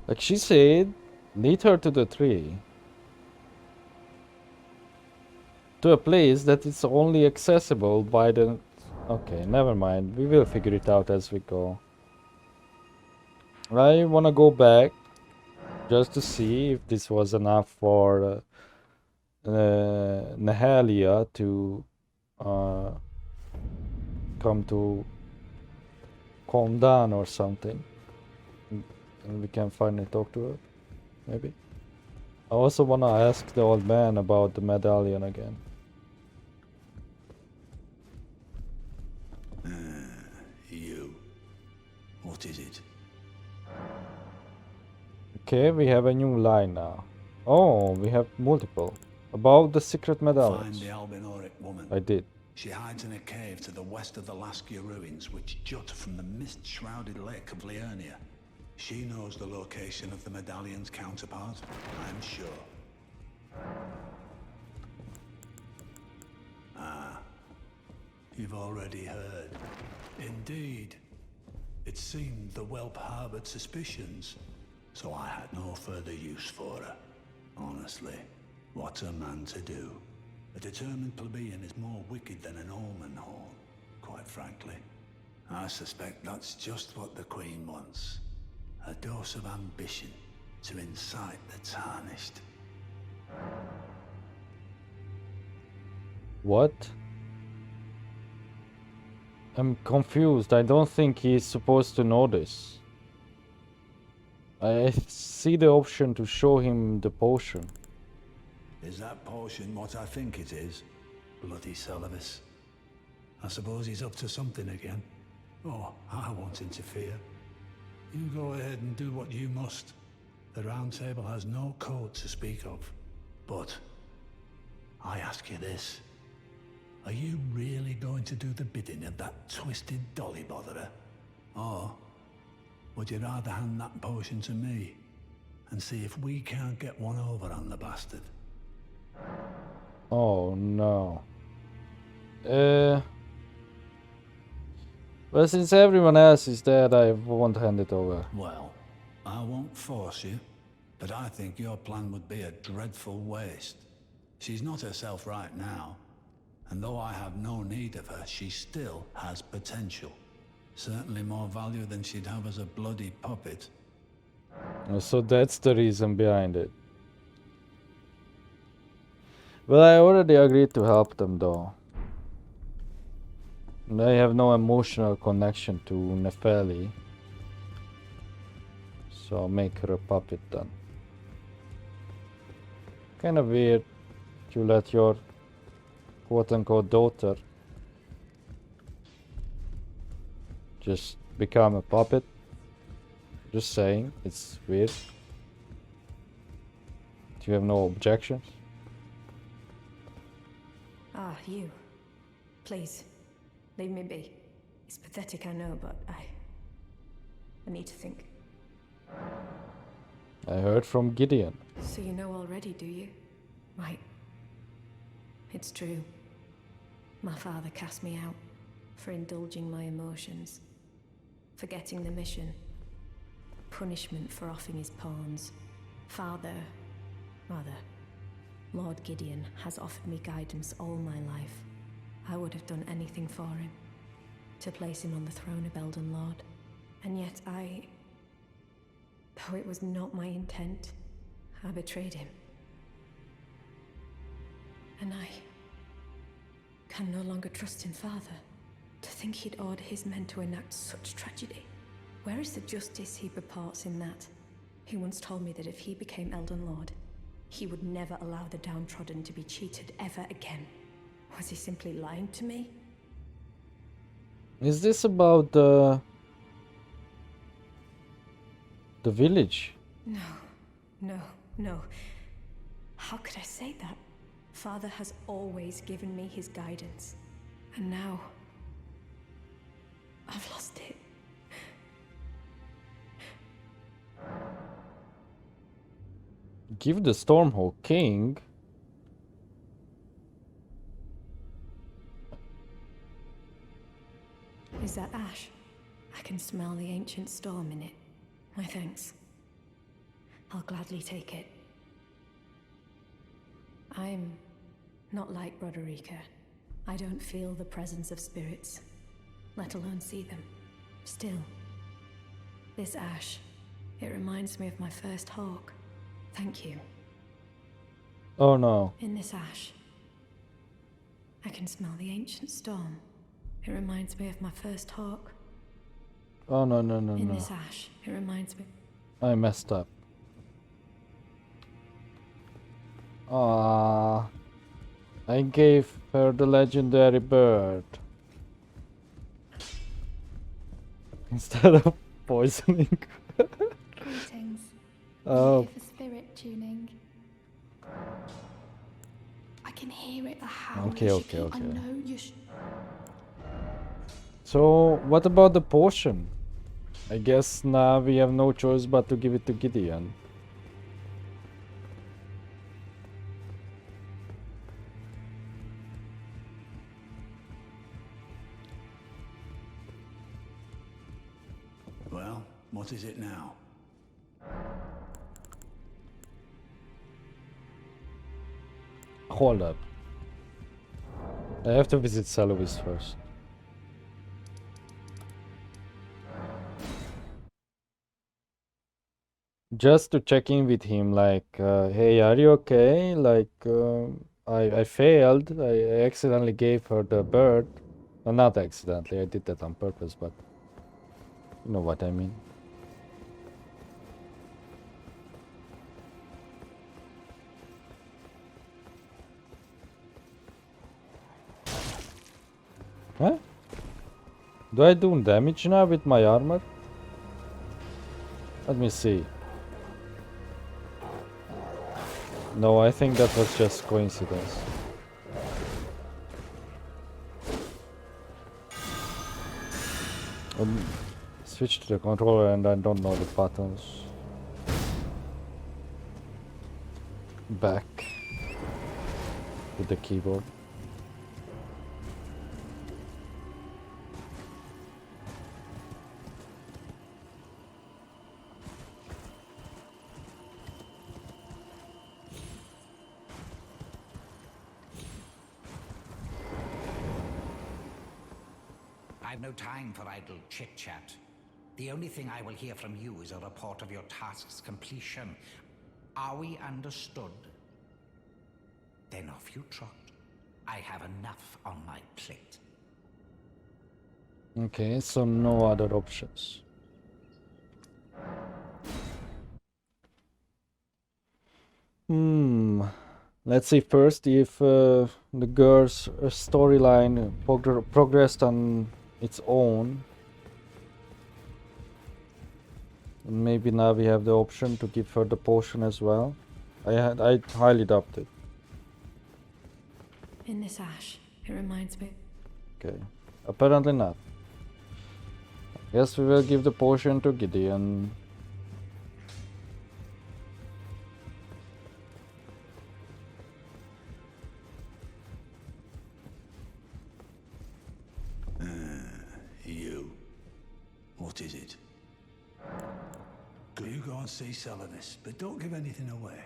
Like she said, lead her to the tree. To a place that is only accessible by the... Okay, never mind. We will figure it out as we go. I wanna go back just to see if this was enough for Nahalia to come to calm down or something. And we can finally talk to her, maybe. I also wanna ask the old man about the medallion again. You. What is it? Okay, we have a new line now. Oh, we have multiple. About the secret Find medallions. the Albinoric woman. I did. She hides in a cave to the west of the Laskia ruins, which jut from the mist-shrouded lake of Liurnia. She knows the location of the medallion's counterpart, I'm sure. Ah, you've already heard. Indeed. It seemed the whelp harbored suspicions, so I had no further use for her. Honestly, what's a man to do? A determined plebeian is more wicked than an almond horn, quite frankly. I suspect that's just what the Queen wants. A dose of ambition to incite the tarnished. What? I'm confused. I don't think he's supposed to know this. I see the option to show him the potion. Is that potion what I think it is? Bloody Celavus. I suppose he's up to something again. Oh, I won't interfere. You go ahead and do what you must. The Round Table has no code to speak of. But I ask you this. Are you really going to do the bidding of that twisted dolly botherer? Or would you rather hand that potion to me and see if we can't get one over on the bastard? Oh no. Well, since everyone else is dead, I won't hand it over. Well, I won't force you, but I think your plan would be a dreadful waste. She's not herself right now, and though I have no need of her, she still has potential. Certainly more value than she'd have as a bloody puppet. So that's the reason behind it. Well, I already agreed to help them though. And I have no emotional connection to Nefeli. So I'll make her a puppet then. Kind of weird to let your quote-unquote daughter just become a puppet. Just saying, it's weird. Do you have no objections? Ah, you. Please, leave me be. It's pathetic, I know, but I need to think. I heard from Gideon. So you know already, do you? Right. It's true. My father cast me out for indulging my emotions, forgetting the mission, punishment for offing his pawns. Mother, Lord Gideon has offered me guidance all my life. I would have done anything for him, to place him on the throne of Elden Lord. And yet though it was not my intent, I betrayed him. And I can no longer trust in Father. To think he'd order his men to enact such tragedy. Where is the justice he purports in that? He once told me that if he became Elden Lord, he would never allow the downtrodden to be cheated ever again. Was he simply lying to me? Is this about the village? No. How could I say that? Father has always given me his guidance. And now... I've lost it. Give the Stormhawk King. Is that ash? I can smell the ancient storm in it. My thanks. I'll gladly take it. I'm not like Broderica. I don't feel the presence of spirits, let alone see them. Still, this ash, it reminds me of my first hawk. Thank you. Oh no. In this ash, I can smell the ancient storm. It reminds me of my first hawk. Oh no. In this ash, it reminds me... I messed up. Ah, I gave her the legendary bird instead of poisoning. Greetings. Oh. Are you here for spirit tuning? I can hear it, the howl. Okay. I know you should... So, what about the potion? I guess now we have no choice but to give it to Gideon. Well, what is it now? Hold up. I have to visit Saluvis first. Just to check in with him, like, hey, are you okay? Like, I failed. I accidentally gave her the bird. Well, not accidentally, I did that on purpose, but you know what I mean. Huh? Do I do damage now with my armor? Let me see. No, I think that was just coincidence. Switch to the controller and I don't know the buttons. Back with the keyboard. I've no time for idle chit-chat. The only thing I will hear from you is a report of your task's completion. Are we understood? Then off you trot. I have enough on my plate. Okay, so no other options. Let's see first if the girl's storyline progressed on its own. And maybe now we have the option to give her the potion as well. I highly doubt it. In this ash, it reminds me... Okay, apparently not. Guess we will give the potion to Gideon. You. What is it? You go and see Saluvis, but don't give anything away.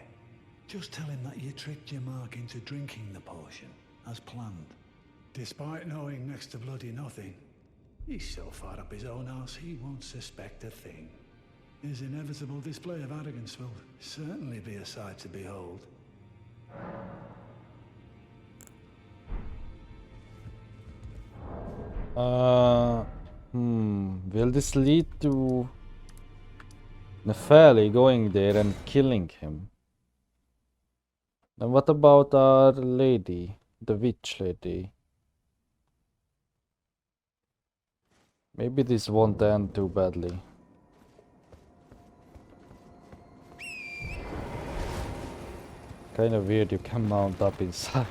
Just tell him that you tricked your mark into drinking the potion, as planned. Despite knowing next to bloody nothing, he's so far up his own arse he won't suspect a thing. His inevitable display of arrogance will certainly be a sight to behold. Will this lead to Nepheli going there and killing him? And what about our lady, the witch lady? Maybe this won't end too badly. Kind of weird you can mount up inside.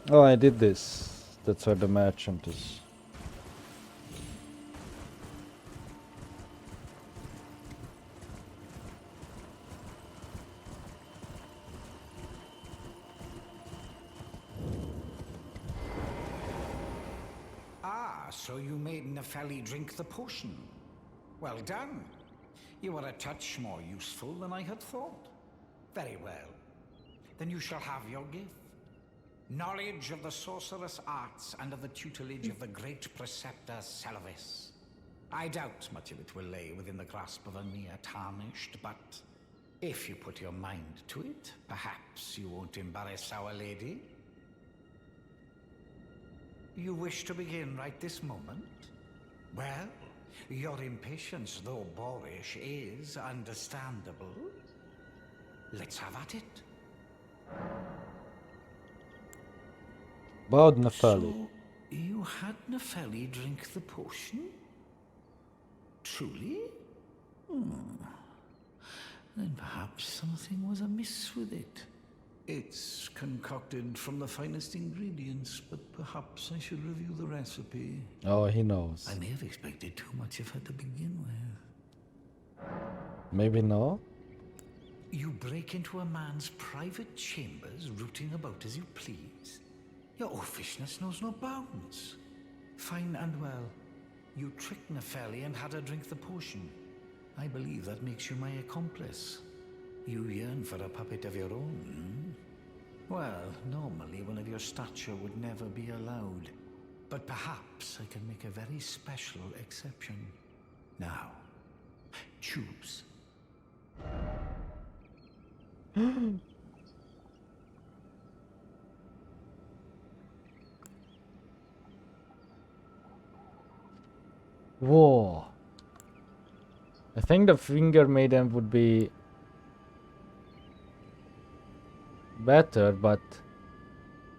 Oh, I did this. That's where the merchant is. Ah, so you made Nepheli drink the potion. Well done. You are a touch more useful than I had thought. Very well. Then you shall have your gift. Knowledge of the sorcerous arts under the tutelage of the great preceptor Selvis. I doubt much of it will lay within the grasp of a mere tarnished, but if you put your mind to it, perhaps you won't embarrass our lady. You wish to begin right this moment? Well, your impatience, though boorish, is understandable. Let's have at it. About Nepheli. So, you had Nepheli drink the potion? Truly? Then perhaps something was amiss with it. It's concocted from the finest ingredients, but perhaps I should review the recipe. Oh, he knows. I may have expected too much of her to begin with. Maybe no? You break into a man's private chambers, rooting about as you please. Your oafishness knows no bounds. Fine and well. You tricked Nepheli and had her drink the potion. I believe that makes you my accomplice. You yearn for a puppet of your own. Well, normally one of your stature would never be allowed. But perhaps I can make a very special exception. Now, choose. Whoa. I think the finger maiden would be better, but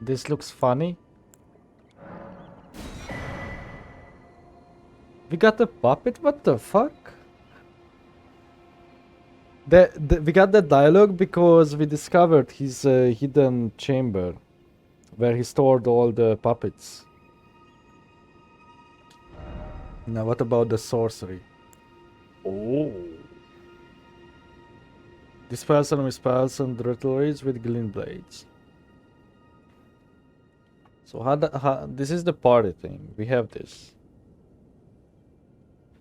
this looks funny. We got the puppet? What the fuck? We got the dialogue because we discovered his hidden chamber where he stored all the puppets. Now what about the sorcery? Oh. Dispels enemy spells and rituals with glint blades. So this is the party thing. We have this.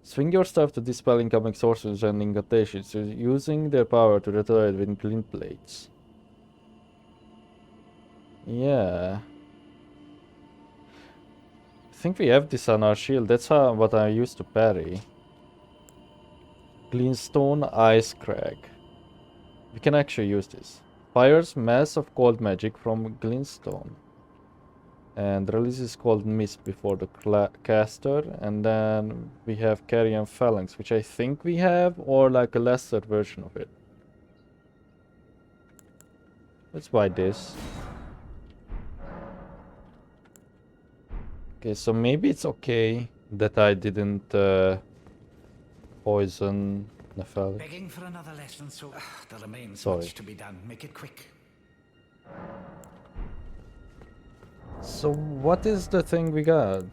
Swing your staff to dispel incoming sorceries and incantations, using their power to retaliate with glint blades. Yeah. I think we have this on our shield. That's what I used to parry. Glintstone Ice Crag. We can actually use this. Fires mass of cold magic from glintstone. And releases cold mist before the caster. And then we have Carrion Phalanx, which I think we have, or like a lesser version of it. Let's buy this. Okay, so maybe it's okay that I didn't poison Nepheli. Begging for another lesson, so there remains Sorry. much to be done. Make it quick. So what is the thing we got?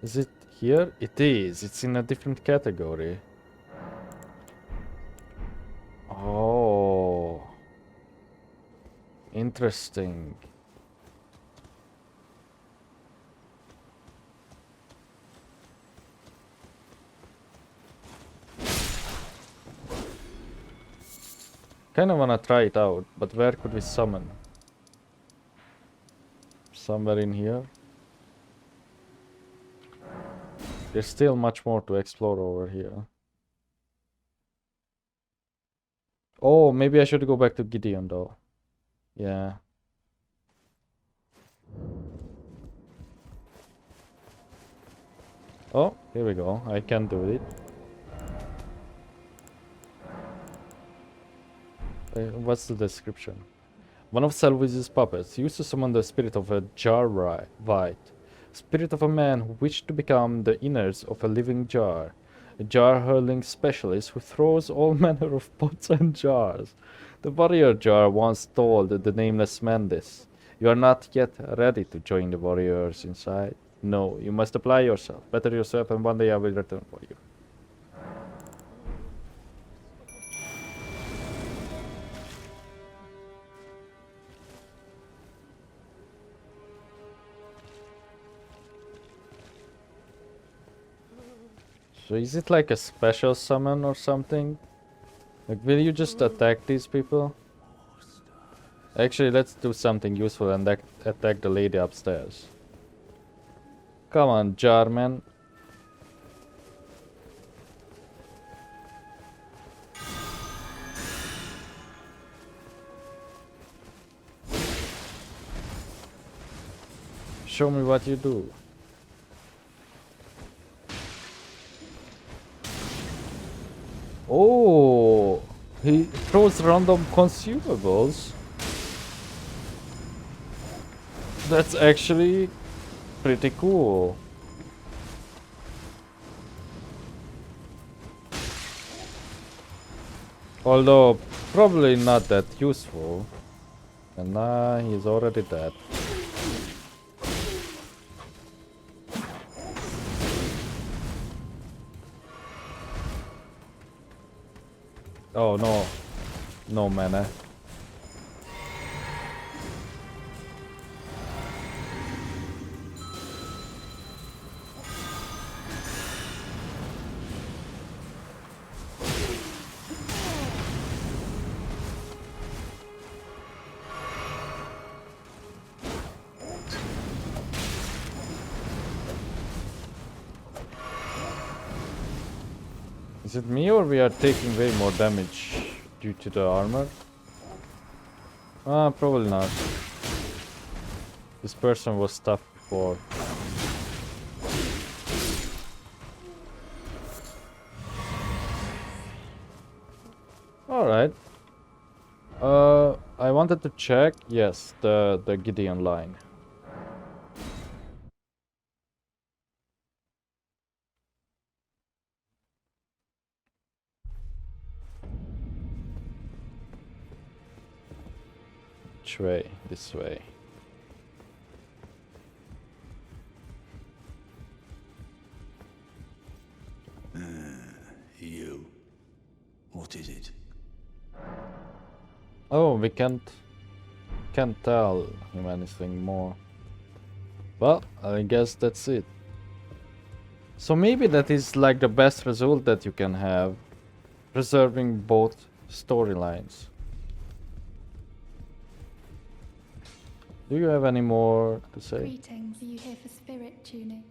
Is it here? It is. It's in a different category. Oh. Interesting. Kinda wanna try it out, but where could we summon? Somewhere in here. There's still much more to explore over here. Oh, maybe I should go back to Gideon though. Yeah. Oh, here we go. I can do it. What's the description? One of Selvis's puppets used to summon the spirit of a Jarvite, spirit of a man who wished to become the innards of a living jar. a jar-hurling specialist who throws all manner of pots and jars. The warrior jar once told the nameless man this. You are not yet ready to join the warriors inside. No, you must apply yourself, better yourself, and one day I will return for you. So is it like a special summon or something? Like, will you just attack these people? Actually, let's do something useful and attack the lady upstairs. Come on, Jarman. Show me what you do. Oh, he throws random consumables. That's actually pretty cool. Although probably not that useful. And now he's already dead. Oh no. No mana. Is it me or we are taking way more damage due to the armor? Probably not. This person was tough before. Alright. I wanted to check, yes, the Gideon line. Which way? This way. You. What is it? Oh, we can't tell him anything more. Well, I guess that's it. So maybe that is like the best result that you can have, preserving both storylines. Do you have any more to say? Greetings. Are you here for spirit tuning?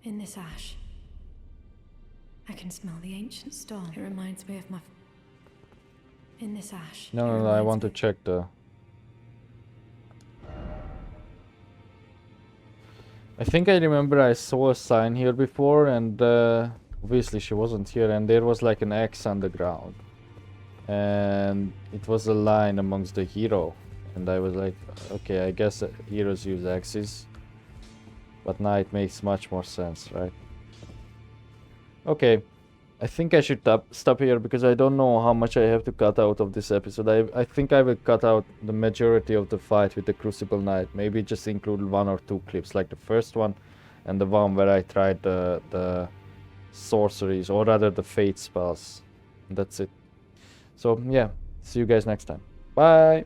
In this ash, I can smell the ancient storm. It reminds me of my... In this ash. No, I want to check the... I think I remember I saw a sign here before, and obviously she wasn't here, and there was like an X on the ground. And it was a line amongst the hero. And I was like, okay, I guess heroes use axes. But now it makes much more sense, right? Okay, I think I should stop here because I don't know how much I have to cut out of this episode. I think I will cut out the majority of the fight with the Crucible Knight. Maybe just include 1 or 2 clips, like the first one and the one where I tried the sorceries, or rather the fate spells. That's it. So yeah, see you guys next time. Bye!